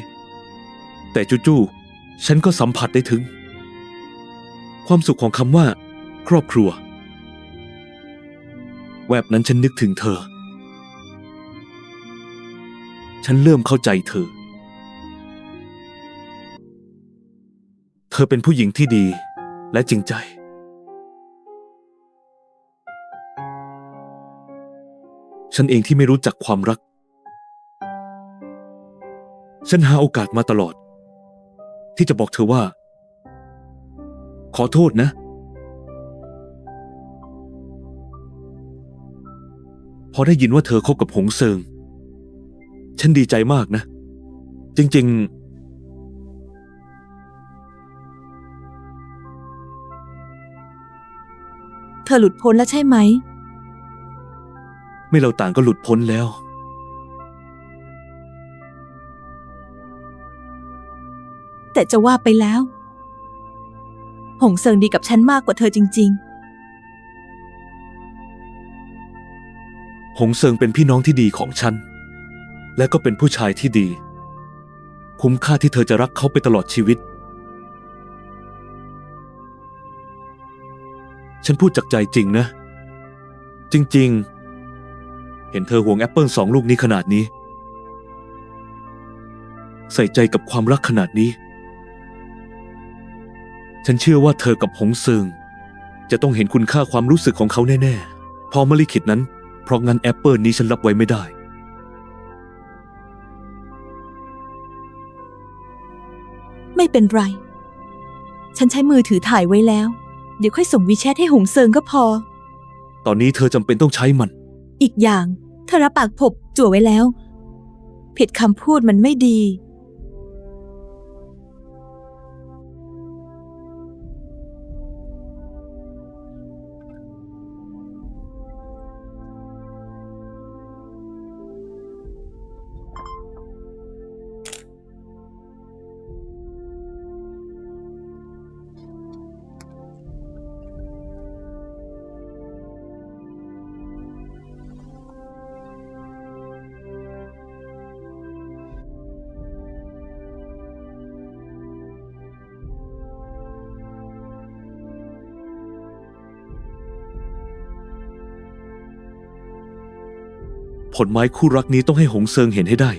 แต่จู่ๆฉันก็สัมผัสได้ถึง ความสุขของคำว่า ครอบครัว แวบนั้นฉันนึกถึงเธอ ฉันเริ่มเข้าใจเธอ เธอเป็นผู้หญิงที่ดีและจริงใจ ฉันเองที่ไม่รู้จักความรัก ฉันหาโอกาสมาตลอด ที่จะบอกเธอว่า ขอโทษนะ พอได้ยินว่าเธอคบกับหงเซิง ฉันดีใจมากนะ จริงๆ เธอหลุดพ้นแล้วใช่ไหม ไม่เราต่างก็หลุดพ้นแล้ว แต่จะว่าไปแล้ว หงเซิงดีกับฉันมากกว่าเธอจริง หงเซิงเป็นพี่น้องที่ดีของฉัน และก็เป็นผู้ชายที่ดี คุ้มค่าที่เธอจะรักเขาไปตลอดชีวิต ฉันพูดจากใจจริงนะ จริงๆ เห็นเธอห่วงแอปเปิล2 ลูกนี้ขนาดนี้ ใส่ใจกับความรักขนาดนี้ ฉันเชื่อว่าเธอกับหงเซิงจะต้องเห็นคุณค่าความรู้สึกของเขาแน่ๆ พอมลิขิตนั้น เพราะงั้นแอปเปิลนี้ฉันรับไว้ไม่ได้ ๆ ไม่เป็นไร ฉันใช้มือถือถ่ายไว้แล้ว เดี๋ยวค่อยส่งวีแชทให้หงเซิงก็พอ ตอนนี้เธอจำเป็นต้องใช้มัน อีกอย่างเธอรับปากผมจั่วไว้แล้ว ผิดคำพูดมันไม่ดี ผลไม้คู่รักนี้ต้องให้หงเซิงเห็นให้ได้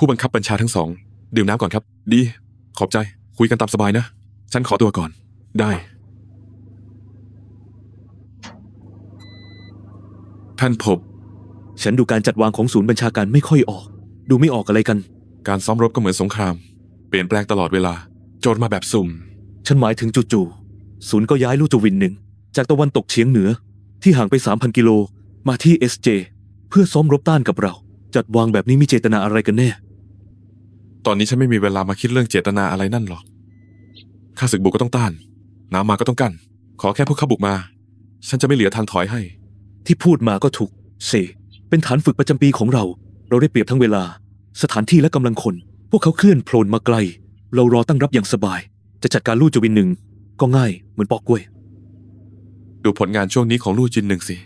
ผู้บังคับบัญชาทั้งสอง ดื่มน้ำก่อนครับ ดี ขอบใจ คุยกันตามสบายนะ ฉันขอตัวก่อน ได้ ท่านพบ ฉันดูการจัดวางของศูนย์บัญชาการไม่ค่อยออก ดูไม่ออกอะไรกัน การซ้อมรบก็เหมือนสงคราม เปลี่ยนแปลงตลอดเวลา โจรมาแบบสุ่ม ฉันหมายถึงจู่ๆศูนย์ก็ย้ายลู่จวินหนึ่งจากตะวันตกเฉียงเหนือที่ห่างไป 3,000 กิโลมาที่ SJ เพื่อซ้อมรบต้านกับเรา จัดวางแบบนี้มีเจตนาอะไรกันแน่ ตอนนี้ฉันไม่มีเวลามาคิดเรื่องเจตนาอะไรนั่นหรอก ข้าศึกบุกก็ต้องต้าน น้ำมาก็ต้องกั้น ขอแค่พวกเขาบุกมา ฉันจะไม่เหลือทางถอยให้ ที่พูดมาก็ถูกเซเป็นฐานฝึกประจำปีของเรา เราได้เปรียบทั้งเวลา สถานที่และกำลังคน พวกเขาเคลื่อนโผล่มาไกล เรารอตั้งรับอย่างสบาย จะจัดการลู่จวินหนึ่งก็ง่ายเหมือนปอกกล้วย ดูผลงานช่วงนี้ของลู่จินหนึ่งสิ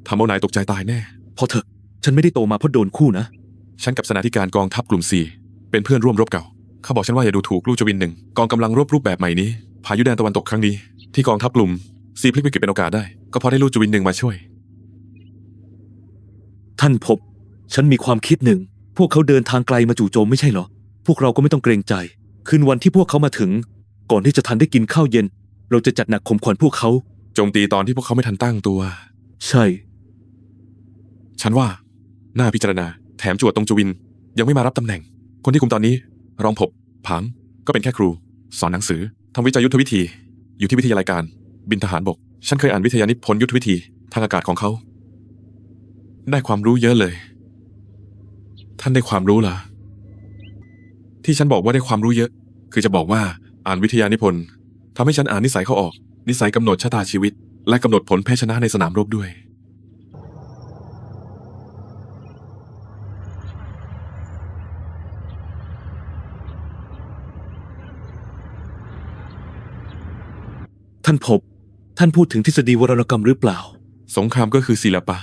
ทำเอานายตกใจตายแน่ พอเถอะฉันไม่ได้โตมาเพราะโดนคู่นะ ฉันกับเสนาธิการกองทัพกลุ่ม 4 เป็นเพื่อนร่วมรบเก่าเขาบอกฉันว่าอย่าดูถูกลู่จวินหนึ่งกองกำลังรบรูปแบบใหม่นี้พายุแดนตะวันตกครั้งนี้ที่กองทัพกลุ่ม 4 พลิกวิกฤตเป็นโอกาสได้ก็เพราะได้ลู่จวินหนึ่งมาช่วย ท่านพบ ฉันมีความคิดหนึ่ง พวกเขาเดินทางไกลมาจู่โจมไม่ใช่เหรอ พวกเราก็ไม่ต้องเกรงใจ คืนวันที่พวกเขามาถึง ก่อนที่จะทันได้กินข้าวเย็น เราจะจัดหนักข่มขวัญพวกเขา โจมตีตอนที่พวกเขาไม่ทันตั้งตัว ใช่ ฉันว่าน่าพิจารณาแถมจวดตรงจวินยังไม่มารับตำแหน่ง คนที่คุมตอนนี้รองผบผางก็เป็นแค่ครู สอนหนังสือทำวิจัยยุทธวิธีอยู่ที่วิทยาลัยการบินทหารบกฉันเคยอ่านวิทยานิพนธ์ยุทธวิธีทางอากาศของเขาได้ความรู้เยอะเลย ท่านได้ความรู้เหรอที่ฉันบอกว่าได้ความรู้เยอะ คือจะบอกว่าอ่านวิทยานิพนธ์ทำให้ฉันอ่านนิสัยเขาออก นิสัยกำหนดชะตาชีวิต และกำหนดผลแพ้ชนะในสนามรบด้วย ท่านพบ ท่านพูดถึงทฤษฎีวรรณกรรมหรือเปล่า สงครามก็คือศิลปะ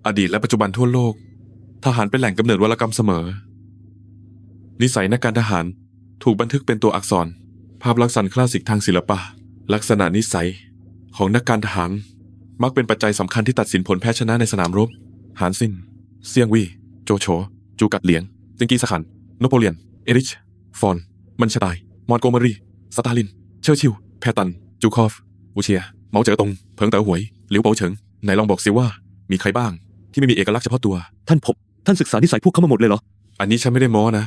อดีตและปัจจุบันทั่วโลก ทหารเป็นแหล่งกำเนิดวรรณกรรมเสมอ นิสัยนักการทหารถูกบันทึกเป็นตัวอักษร ภาพลักษณ์คลาสสิกทางศิลปะ ลักษณะนิสัยของนักการทหารมักเป็นปัจจัยสำคัญที่ตัดสินผลแพ้ชนะในสนามรบ หานซิน เซียงวี่ โจโฉ จูกัดเหลียงจิงกีสขัน นโปเลียน เอริช ฟอน มันชไตน์มอนโกเมอรี สตาลิน เชอร์ชิล แพตัน จูคอฟ วูเชีย เหมาเจ๋อตง เพิงเต๋อหวย หลิวเปาเฉิง ไหนลองบอกสิว่า มีใครบ้างที่ไม่มีเอกลักษณ์เฉพาะตัว ท่านพบ ท่านศึกษานิสัยพวกเขามาหมดเลยเหรอ อันนี้ฉันไม่ได้โม้นะ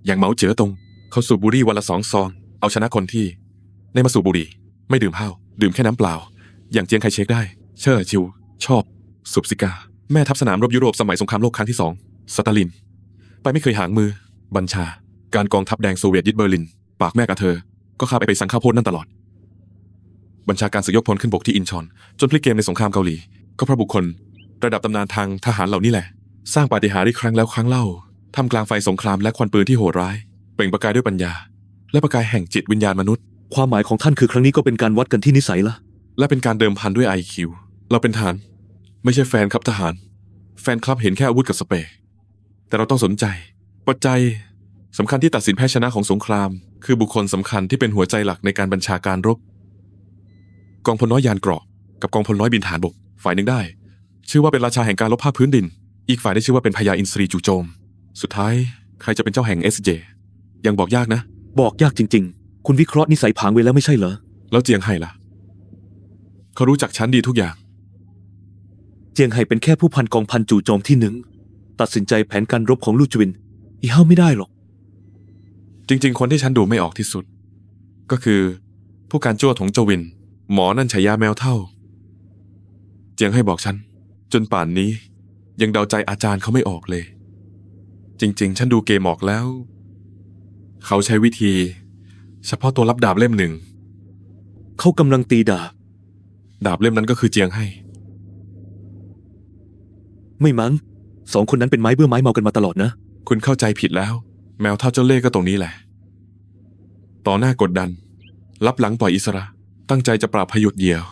อย่างเหมาเจ๋อตง เขาสูบบุหรี่วันละ2 ซอง เอาชนะคนที่ในมาสูบบุหรี่ไม่ดื่มเหล้าดื่มแค่น้ำเปล่า อย่างเจียงไคเชกได้ เชอร์ชิว ชอบสูบซิกา แม่ทัพสนามรบยุโรปสมัยสงครามโลกครั้งที่ 2 สตาลิน ไปไม่เคยห่างมือ บัญชา การกองทัพแดงโซเวียตยึดเบอร์ลิน ปากแม่กับเธอ ก็ข้าไปสั่งข้าวโพดนั่นตลอด บัญชาการศึกยกพลขึ้นบกที่อินชอน จนพลิกเกมในสงครามเกาหลี ก็เพราะบุคคล ระดับตำนานทางทหารเหล่านี้แหละ สร้างปาฏิหาริย์ครั้งแล้วครั้งเล่าท่ามกลางไฟสงครามและควันปืนที่โหดร้าย เปล่งประกายด้วยปัญญา และประกายแห่งจิตวิญญาณมนุษย์ ความหมายของท่านคือครั้งนี้ก็เป็นการวัดกันที่นิสัยละ และเป็นการเดิมพันด้วย IQ เราเป็นทหารไม่ใช่แฟนคลับทหาร แฟนคลับเห็นแค่อาวุธกับสเปรย์แต่เราต้องสนใจ ปัจจัยสำคัญที่ตัดสินแพ้ชนะของสงคราม คือบุคคลสำคัญที่เป็นหัวใจหลักในการบัญชาการรบ กองพลน้อยยานเกราะกับกองพลน้อยบินฐานบก ฝ่ายหนึ่งได้ ชื่อว่าเป็นราชาแห่งการรบภาคพื้นดิน อีกฝ่ายได้ชื่อว่าเป็นพญาอินทรีจู่โจม สุดท้ายใครจะเป็นเจ้าแห่ง SJ ยังบอกยากนะ บอกยากจริงๆ คุณวิเคราะห์นิสัยผางไว้แล้วไม่ใช่เหรอ แล้วเจียงไห่ล่ะเขารู้จักฉันดีทุกอย่าง เจียงไห่เป็นแค่ผู้พันกองพันจู่โจมที่ 1 ตัดสินใจแผนการรบของลู่จวินอีเฮาไม่ได้หรอก จริงๆคนที่ฉันดูไม่ออกที่สุด ก็คือผู้การจั่วถงโจวิน หมอนั่นฉายาแมวเท่า เจียงไห่บอกฉันจนป่านนี้ยังเดาใจอาจารย์เขาไม่ออกเลย จริงๆฉันดูเกมออกแล้ว เขาใช้วิธี เฉพาะตัวรับดาบเล่มหนึ่ง เขากำลังตีดาบ ดาบเล่มนั้นก็คือเจียงไห่ ไม่มั้ง2 คนนั้นเป็นไม้เบื่อไม้เมากันมาตลอดนะ คุณเข้าใจผิดแล้ว แมวเท่าเจ้าเล่ห์ก็ตรงนี้แหละ ต่อหน้ากดดัน รับหลังปล่อยอิสระ ตั้งใจจะปราบพยุดเหยี่ยว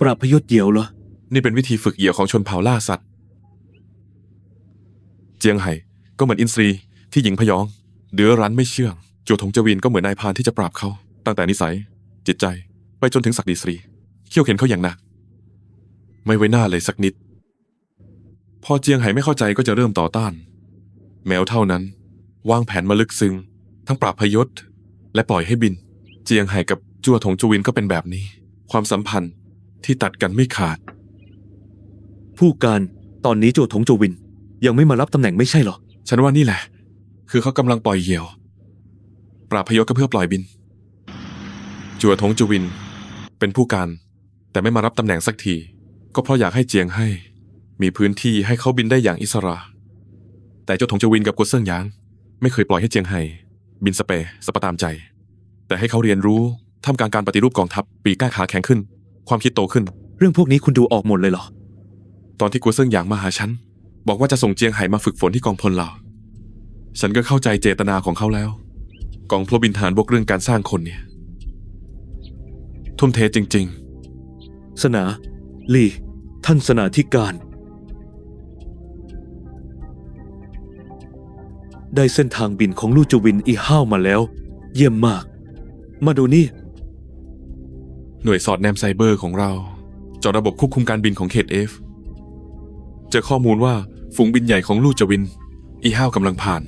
ปราบพยศเดียวเหรอ นี่เป็นวิธีฝึกเหยี่ยวของชนเผ่าล่าสัตว์ เจียงไห่ก็เหมือนอินทรีที่หญิงพยองเดือรั้นไม่เชื่องจัวถงเจวินก็เหมือนนายพรานที่จะปราบเขา ตั้งแต่นิสัย จิตใจไปจนถึงศักดิศรีเขี่ยวเข็นเขาอย่างหนัก ไม่ไว้หน้าเลยสักนิด พอเจียงไห่ไม่เข้าใจก็จะเริ่มต่อต้าน แมวเท่านั้นวางแผนมาลึกซึ้งทั้งปราบพยศและปล่อยให้บิน เจียงไห่กับจัวถงเจวินก็เป็นแบบนี้ ความสัมพันธ์ที่ตัดกันไม่ขาด ผู้การตอนนี้โจถงโจวินยังไม่มารับตำแหน่งไม่ใช่เหรอ ฉันว่านี่แหละ คือเขากำลังปล่อยเหยี่ยว ปราบพยศก็เพื่อปล่อยบิน จัวถงจวินเป็นผู้การแต่ไม่มารับตำแหน่งสักที ก็เพราะอยากให้เจียงไห่มีพื้นที่ให้เขาบินได้อย่างอิสระ แต่เจ้าถงจวินกับกัวเซิ่งหยางไม่เคยปล่อยให้เจียงไห่บินสเปสปะตามใจ แต่ให้เขาเรียนรู้ท่ามกลางการปฏิรูปกองทัพปีกกล้าขาแข็งขึ้น ความคิดโตขึ้น เรื่องพวกนี้คุณดูออกหมดเลยเหรอ ตอนที่กัวเซิ่งหยางมาหาฉันบอกว่าจะส่งเจียงไห่มาฝึกฝนที่กองพลเราฉันก็เข้าใจเจตนาของเขาแล้ว กองพลบินฐานบกเรื่องการสร้างคนเนี่ย ทุ่มเทจริง สนาลีท่านสนาธิการ ได้เส้นทางบินของลู่จวินอีห้าวมาแล้ว เยี่ยมมาก มาดูนี่ ๆ หน่วยสอดแนมไซเบอร์ของเราเจาะระบบควบคุมการบินของเขต F เจอข้อมูลว่าฝูงบินใหญ่ของลู่จวินอีห้าวกำลังผ่าน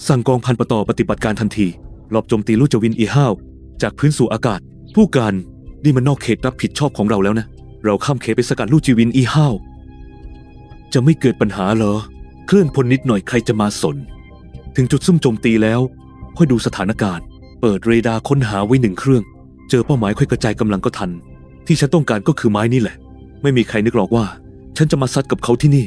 สั่งกองพันปตปฏิบัติการทันทีลอบโจมตีลู่จวินอีห้าวจากพื้นสู่อากาศ ผู้การนี่มันนอกเขตรับผิดชอบของเราแล้วนะ เราข้ามเขตไปสกัดลู่จวินอีห้าวจะไม่เกิดปัญหาเหรอ เคลื่อนพลนิดหน่อยใครจะมาสน ถึงจุดซุ่มโจมตีแล้วค่อยดูสถานการณ์ เปิดเรดาร์ค้นหาไว้1 เครื่อง เจอเป้าหมายค่อยกระจายกำลังก็ทัน ที่ฉันต้องการก็คือไม้นี่แหละ ไม่มีใครนึกหรอกว่า ฉันจะมาซัดกับเขาที่นี่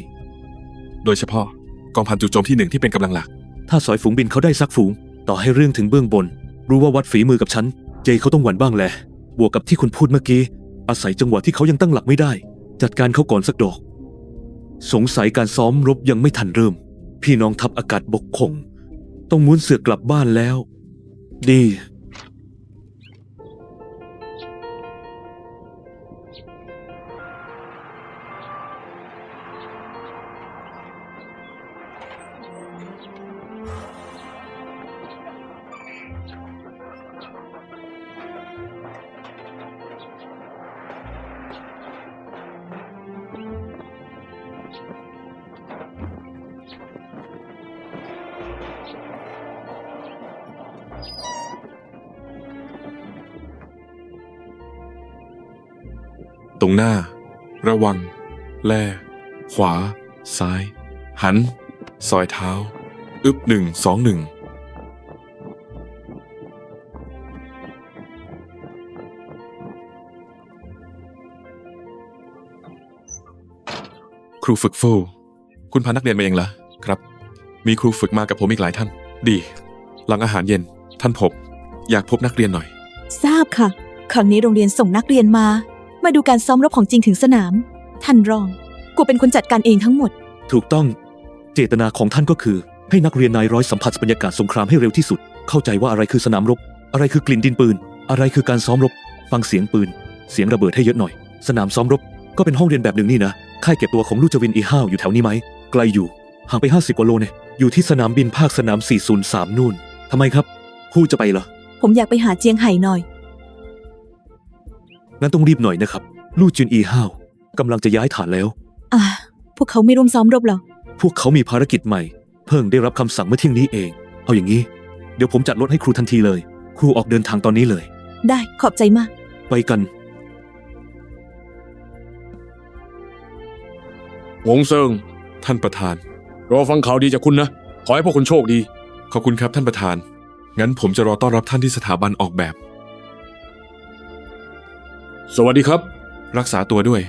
โดยเฉพาะกองพันจู่โจมที่ 1ที่เป็นกำลังหลัก ถ้าสอยฝูงบินเขาได้สักฝูง ต่อให้เรื่องถึงเบื้องบน รู้ว่าวัดฝีมือกับฉัน เจเขาต้องหวั่นบ้างแหละ บวกกับที่คุณพูดเมื่อกี้ อาศัยจังหวะที่เขายังตั้งหลักไม่ได้ จัดการเขาก่อนสักดอก สงสัยการซ้อมรบยังไม่ทันเริ่ม พี่น้องทัพอากาศบกคง ต้องม้วนเสือกกลับบ้านแล้ว ดี ตรงหน้า ระวัง แล ขวา ซ้าย หัน ซอยเท้า 121ครูฝึกฟู่คุณพานักเรียนมาเองเหรอครับ มีครูฝึกมากับผมอีกหลายท่าน ดี หลังอาหารเย็น ท่านพบ อยากพบนักเรียนหน่อย ทราบค่ะ ครั้งนี้โรงเรียนส่งนักเรียนมาดูการซ้อมรบของจริงถึงสนาม ท่านรอง กูเป็นคนจัดการเองทั้งหมด ถูกต้อง เจตนาของท่านก็คือ ให้นักเรียนนายร้อยสัมผัสบรรยากาศสงครามให้เร็วที่สุด เข้าใจว่าอะไรคือสนามรบ อะไรคือกลิ่นดินปืน อะไรคือการซ้อมรบ ฟังเสียงปืน เสียงระเบิดให้เยอะหน่อย สนามซ้อมรบ ก็เป็นห้องเรียนแบบหนึ่งนี่นะ ค่ายเก็บตัวของลู่จวินอีห้าวอยู่แถวนี้ไหม ไกลอยู่ ห่างไป50 กว่าโลเนี่ย อยู่ที่สนามบินภาคสนาม 403 นู่น ทำไมครับผู้จะไปเหรอ ผมอยากไปหาเจียงไห่หน่อย งั้นต้องรีบหน่อยนะครับ ลู่จินอีห้าวกำลังจะย้ายฐานแล้ว พวกเขาไม่ร่วมซ้อมรบหรอ พวกเขามีภารกิจใหม่ เพิ่งได้รับคำสั่งเมื่อเที่ยงนี้เอง เอาอย่างนี้ เดี๋ยวผมจัดรถให้ครูทันทีเลย ครูออกเดินทางตอนนี้เลย ได้ขอบใจมาก ไปกัน หงเซิง ท่านประธาน รอฟังข่าวดีจากคุณนะ ขอให้พวกคุณโชคดี ขอบคุณครับท่านประธาน งั้นผมจะรอต้อนรับท่านที่สถาบันออกแบบ สวัสดีครับ รักษาตัวด้วย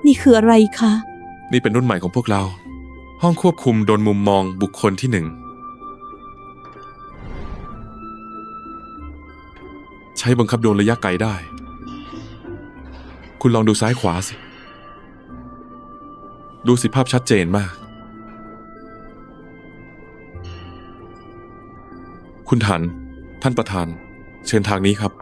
นี่คืออะไรคะ นี่เป็นรุ่นใหม่ของพวกเรา ห้องควบคุมโดนมุมมองบุคคลที่ 1 ใช้บังคับโดรนระยะไกลได้ คุณลองดูซ้ายขวาสิ ดูสิภาพชัดเจนมาก คุณถัน ท่านประธาน เชิญทางนี้ครับ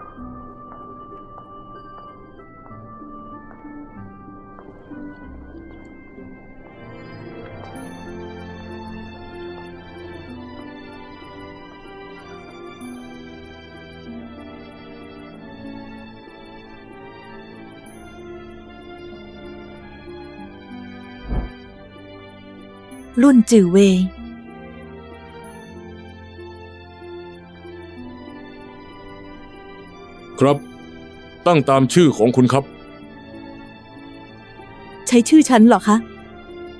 รุ่นจือเวย์ ครับ ตั้งตามชื่อของคุณครับ ใช้ชื่อฉันเหรอคะ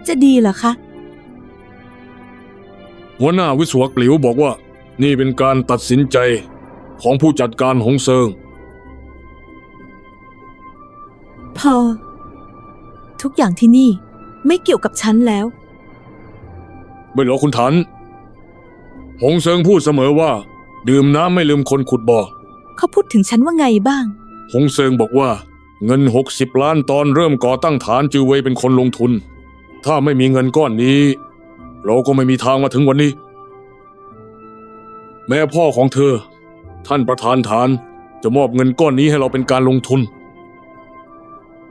จะดีเหรอคะ หัวหน้าวิศวกหลิวบอกว่า นี่เป็นการตัดสินใจของผู้จัดการหงเซิง พอ ทุกอย่างที่นี่ไม่เกี่ยวกับฉันแล้ว ไม่หรอกคุณถัน หงเซิงพูดเสมอว่า ดื่มน้ำไม่ลืมคนขุดบ่อ เขาพูดถึงฉันว่าไงบ้าง หงเซิงบอกว่าเงิน60 ล้านตอนเริ่มก่อตั้งฐานจือเวยเป็นคนลงทุน ถ้าไม่มีเงินก้อนนี้ เราก็ไม่มีทางมาถึงวันนี้ แม้พ่อของเธอ ท่านประธานฐานจะมอบเงินก้อนนี้ให้เราเป็นการลงทุน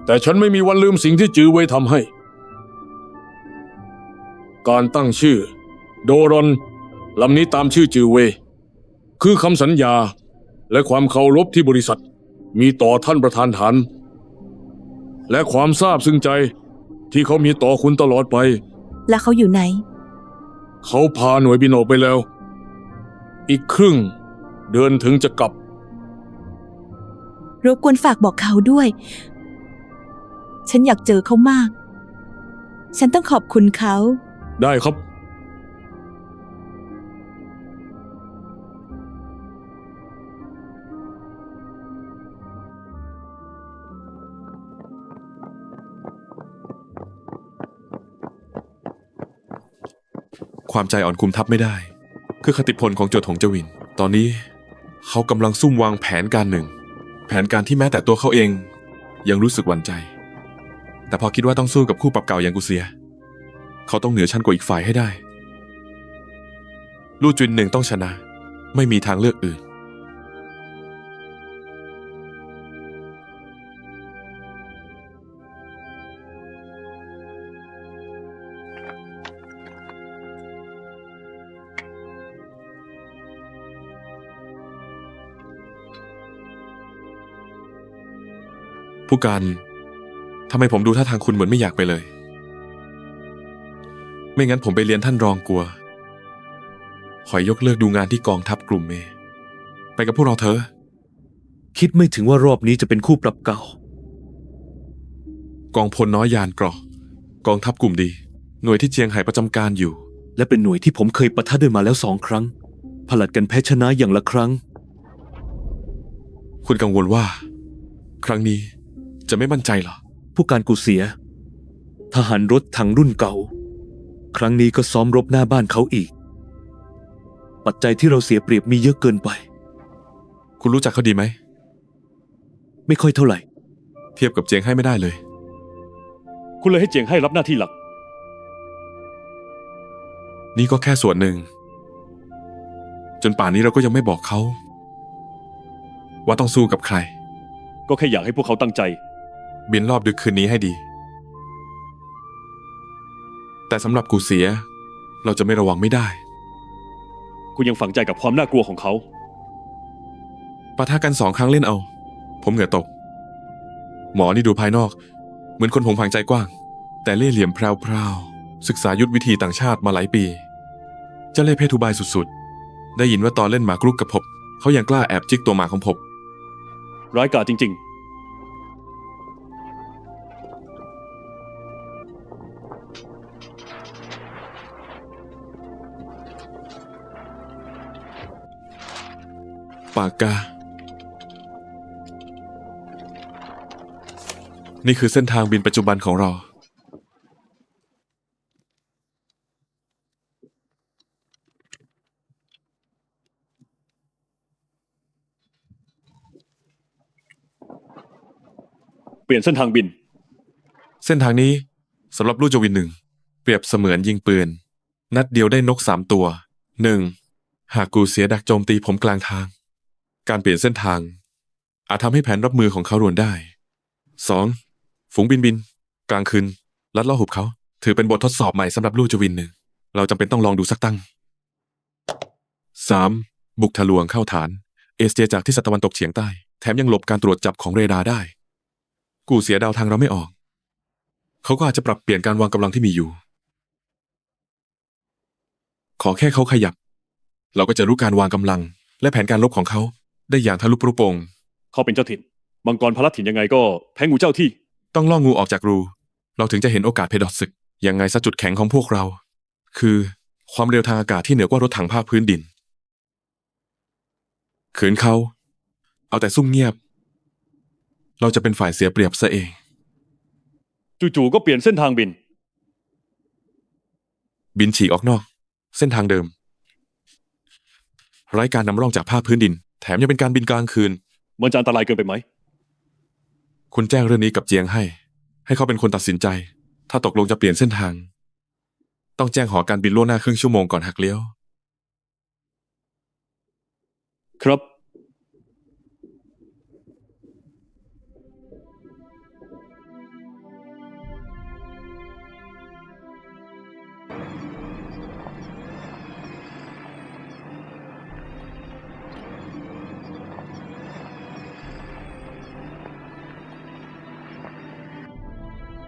แต่ฉันไม่มีวันลืมสิ่งที่จือเวยทำให้ การตั้งชื่อ โดรอนลำนี้ตามชื่อจือเวยคือคำสัญญาและความเคารพที่บริษัทมีต่อท่านประธานฐาน และความซาบซึ้งใจที่เขามีต่อคุณตลอดไป แล้วเขาอยู่ไหน เขาพาหน่วยบินออกไปแล้ว อีกครึ่งเดือนถึงจะกลับ รบกวนฝากบอกเขาด้วย ฉันอยากเจอเขามาก ฉันต้องขอบคุณเขา ได้ครับ ความใจอ่อนคุมทับไม่ได้ คือคติพลของโจวถงเจวิน ตอนนี้เขากำลังซุ่มวางแผนการหนึ่ง แผนการที่แม้แต่ตัวเขาเองยังรู้สึกหวั่นใจ แต่พอคิดว่าต้องสู้กับคู่ปรับเก่าอย่างกูเซีย เขาต้องเหนือชั้นกว่าอีกฝ่ายให้ได้ ลู่จุนหนึ่งต้องชนะ ไม่มีทางเลือกอื่น ผู้การทำไมผมดูท่าทางคุณเหมือนไม่อยากไปเลย ไม่งั้นผมไปเรียนท่านรองกลัว ขอยยกเลิกดูงานที่กองทัพกลุ่มเม ไปกับพวกเราเถอะ คิดไม่ถึงว่ารอบนี้จะเป็นคู่ปรับเก่า กองพลน้อยยานเกราะกองทัพกลุ่มดี หน่วยที่เจียงไฮ้ประจำการอยู่ และเป็นหน่วยที่ผมเคยปะทะด้วยมาแล้ว2 ครั้ง ผลัดกันแพ้ชนะอย่างละครั้ง คุณกังวลว่า ครั้งนี้จะไม่มั่นใจเหรอ ผู้การกูเสีย ทหารรถถังรุ่นเก่า ครั้งนี้ก็ซ้อมรบหน้าบ้านเขาอีก ปัจจัยที่เราเสียเปรียบมีเยอะเกินไป คุณรู้จักเขาดีไหม ไม่ค่อยเท่าไหร่ เทียบกับเจียงไฮ้ไม่ได้เลย คุณเลยให้เจียงให้รับหน้าที่หลัก นี่ก็แค่ส่วนหนึ่ง จนป่านนี้เราก็ยังไม่บอกเขา ว่าต้องสู้กับใคร ก็แค่อยากให้พวกเขาตั้งใจ บินรอบดึกคืนนี้ให้ดี แต่สำหรับกูเสีย เราจะไม่ระวังไม่ได้ คุณยังฝังใจกับความน่ากลัวของเขา ปะทะกัน2 ครั้งเล่นเอา ผมเหงื่อตก หมอนี่ดูภายนอก เหมือนคนผงผางใจกว้าง แต่เล่ห์เหลี่ยมแพรวๆศึกษายุทธวิธีต่างชาติมาหลายปี เจ้าเล่ห์เพทุบายสุดๆ ได้ยินว่าตอนเล่นหมากรุกกับผมเขายังกล้าแอบจิกตัวหมาของผม ร้ายกาจจริง ปากกา นี่คือเส้นทางบินปัจจุบันของเรา ๆ เปลี่ยนเส้นทางบิน เส้นทางนี้สำหรับลู่จวินหนึ่งเปรียบเสมือนยิงปืน นัดเดียวได้นก3 ตัว 1. หากกูเสียดักโจมตีผมกลางทาง การเปลี่ยนเส้นทาง อาจทำให้แผนรับมือของเขารวนได้ 2. ฝูงบินกลางคืนลัดล่อหุบเขา ถือเป็นบททดสอบใหม่สำหรับลู่จวินหนึ่ง เราจำเป็นต้องลองดูสักตั้ง 3. บุกทะลวงเข้าฐาน เอสเจจากที่ตะวันตกเฉียงใต้ แถมยังหลบการตรวจจับของเรดาร์ได้ กูเสียดาวทางเราไม่ออก เขาก็อาจจะปรับเปลี่ยนการวางกำลังที่มีอยู่ ขอแค่เขาขยับ เราก็จะรู้การวางกำลัง และแผนการรบของเขาได้อย่างทะลุปรุโปร่ง เขาเป็นเจ้าถิ่นมังกรพลัดถิ่นยังไงก็แพ้งูเจ้าที่ ต้องล่องูออกจากรู เราถึงจะเห็นโอกาสเพดอดศึก ยังไงซะจุดแข็งของพวกเรา คือความเร็วทางอากาศที่เหนือกว่ารถถังภาคพื้นดิน ขืนเขาเอาแต่ซุ่มเงียบ เราจะเป็นฝ่ายเสียเปรียบซะเอง จู่ๆก็เปลี่ยนเส้นทางบิน บินฉีกออกนอก เส้นทางเดิม ไร้การนำร่องจากภาคพื้นดิน แถมยังเป็นการบินกลางคืน มันจะอันตรายเกินไปไหม คุณแจ้งเรื่องนี้กับเจียงให้เขาเป็นคนตัดสินใจ ถ้าตกลงจะเปลี่ยนเส้นทาง ต้องแจ้งหอการบินล่วงหน้าครึ่งชั่วโมงก่อนหักเลี้ยว ครับ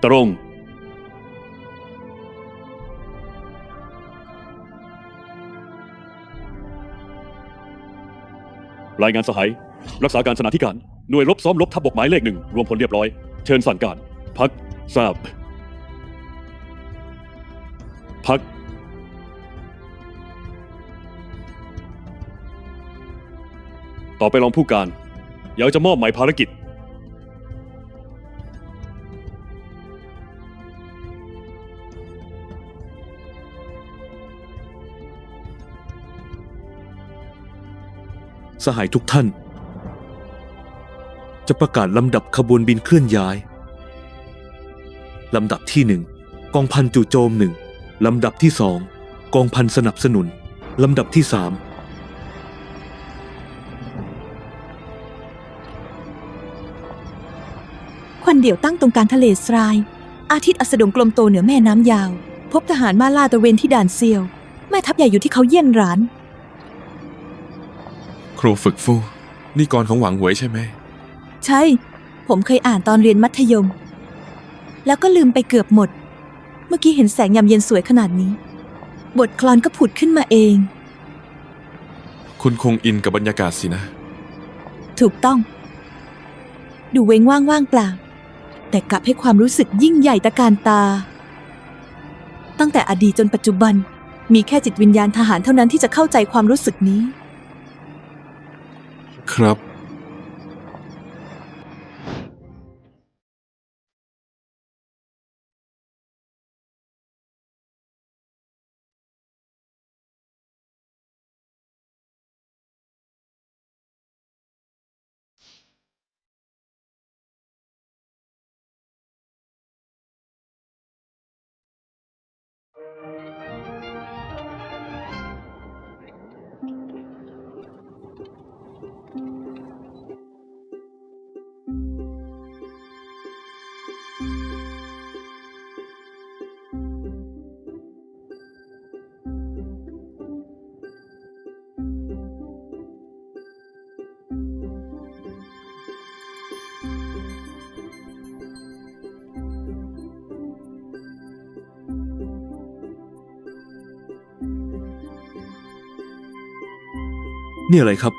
ตรง รายงานสหาย รักษาการสนาธิการ หน่วยรบซ้อมรบทัพบกหมายเลข 1 รวมพลเรียบร้อย เชิญสั่งการ พัก ทราบ พัก ต่อไปรองผู้การ อยากจะมอบหมายภารกิจ สหายทุกท่าน จะประกาศลำดับขบวนบินเคลื่อนย้าย ลำดับที่ 1 กองพันจู่โจม 1 ลำดับที่ 2 กองพันสนับสนุน ลำดับที่ 3 ควันเดี่ยวตั้งตรงกลางทะเลทราย อาทิตย์อัสดงกลมโตเหนือแม่น้ำยาว พบทหารมาลาตระเวนที่ด่านเซียว แม่ทัพใหญ่อยู่ที่เขาเยี่ยนหราน ครูฝึกฟู่นี่กรของหวังหวยใช่ไหม ใช่ ผมเคยอ่านตอนเรียนมัธยม แล้วก็ลืมไปเกือบหมด เมื่อกี้เห็นแสงยามเย็นสวยขนาดนี้ บทกลอนก็ผุดขึ้นมาเอง คุณคงอินกับบรรยากาศสินะ ถูกต้อง ดูเว้งว่างๆเปล่า แต่กลับให้ความรู้สึกยิ่งใหญ่ตะการตา ตั้งแต่อดีตจนปัจจุบัน มีแค่จิตวิญญาณทหารเท่านั้นที่จะเข้าใจความรู้สึกนี้ ครับ นี่อะไรครับ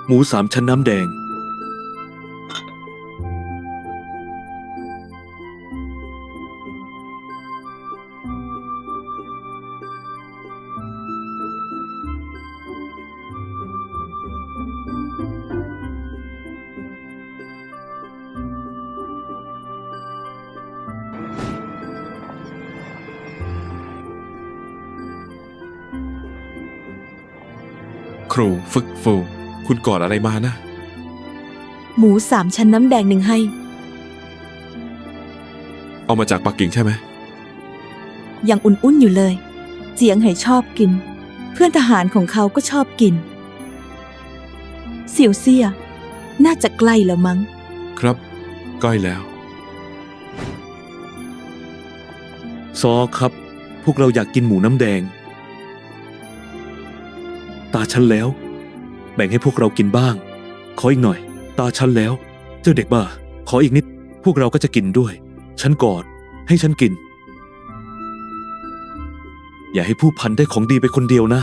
หมู3 ชั้นน้ำแดง ครูฝึกฟูคุณกอดอะไรมานะ หมู 3 ชั้นน้ำแดง1ให้ เอามาจากปักกิ่งใช่ไหม ยังอุ่นๆอยู่เลย เจียงไห่ชอบกิน เพื่อนทหารของเขาก็ชอบกิน เสี่ยวเซี่ย น่าจะใกล้แล้วมั้ง ครับใกล้แล้ว ซอครับ พวกเราอยากกินหมูน้ำแดง ตาฉันแล้ว แบ่งให้พวกเรากินบ้าง ขออีกหน่อย ตาฉันแล้ว เจ้าเด็กบ้า ขออีกนิด พวกเราก็จะกินด้วย ฉันกอด ให้ฉันกิน อย่าให้ผู้พันได้ของดีไปคนเดียวนะ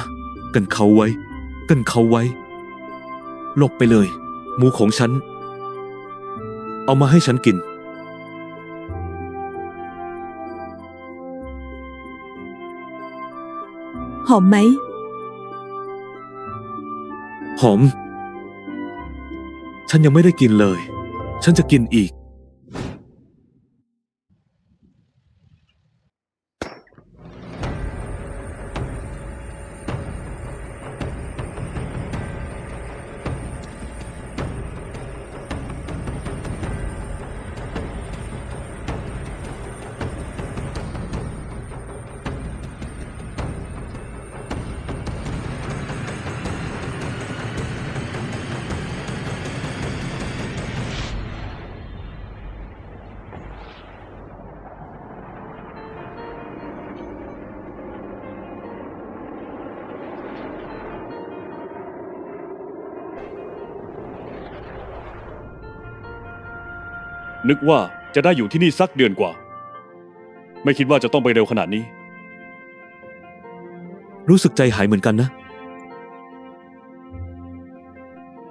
กันเขาไว้ กันเขาไว้ หลบไปเลย หมูของฉัน เอามาให้ฉันกิน หอมไหม หอม ฉันยังไม่ได้กินเลย ฉันจะกินอีก นึกว่าจะได้อยู่ที่นี่สักเดือนกว่า ไม่คิดว่าจะต้องไปเร็วขนาดนี้ รู้สึกใจหายเหมือนกันนะ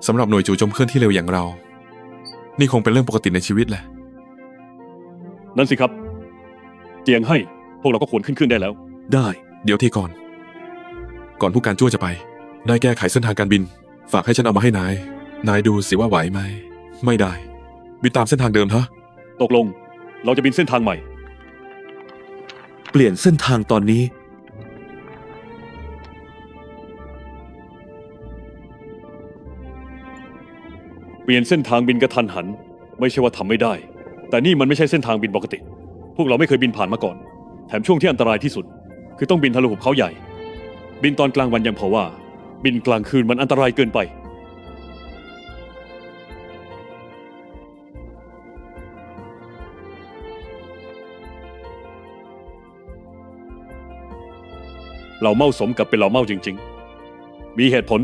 สำหรับหน่วยจู่โจมเคลื่อนที่เร็วอย่างเรา นี่คงเป็นเรื่องปกติในชีวิตแหละ นั่นสิครับ เจียงให้ พวกเราก็ควรขึ้นได้แล้ว ได้ เดี๋ยวทีก่อน ก่อนผู้การจ้วจะไป นายแก้ไขเส้นทางการบิน ฝากให้ฉันเอามาให้นาย นายดูสิว่าไหวไหม ไม่ได้ บินตามเส้นทางเดิมเถอะ ตกลง เราจะบินเส้นทางใหม่ เปลี่ยนเส้นทางตอนนี้ เปลี่ยนเส้นทางบินกระทันหัน ไม่ใช่ว่าทำไม่ได้ แต่นี่มันไม่ใช่เส้นทางบินปกติ พวกเราไม่เคยบินผ่านมาก่อน แถมช่วงที่อันตรายที่สุด คือต้องบินทะลุหุบเขาใหญ่ บินตอนกลางวันยังพอว่า บินกลางคืนมันอันตรายเกินไป เราเม่าสมกับเป็นเราเม่าจริงๆ มีเหตุผล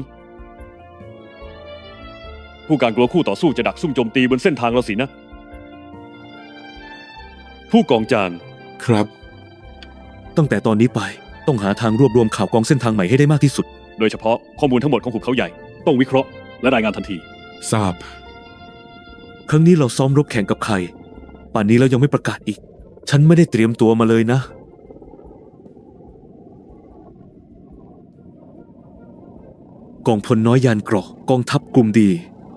ผู้การกลัวคู่ต่อสู้จะดักซุ่มโจมตีบนเส้นทางเราสินะ ผู้กองจาง ครับ ตั้งแต่ตอนนี้ไป ต้องหาทางรวบรวมข่าวกองเส้นทางใหม่ให้ได้มากที่สุด โดยเฉพาะข้อมูลทั้งหมดของหุบเขาใหญ่ ต้องวิเคราะห์และรายงานทันที ทราบ ครั้งนี้เราซ้อมรบแข่งกับใคร ป่านนี้เรายังไม่ประกาศอีก ฉันไม่ได้เตรียมตัวมาเลยนะ กองพลน้อยยานเกราะกองทัพกลุ่มดี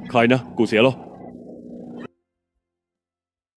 ใครนะ กูเสียเหรอ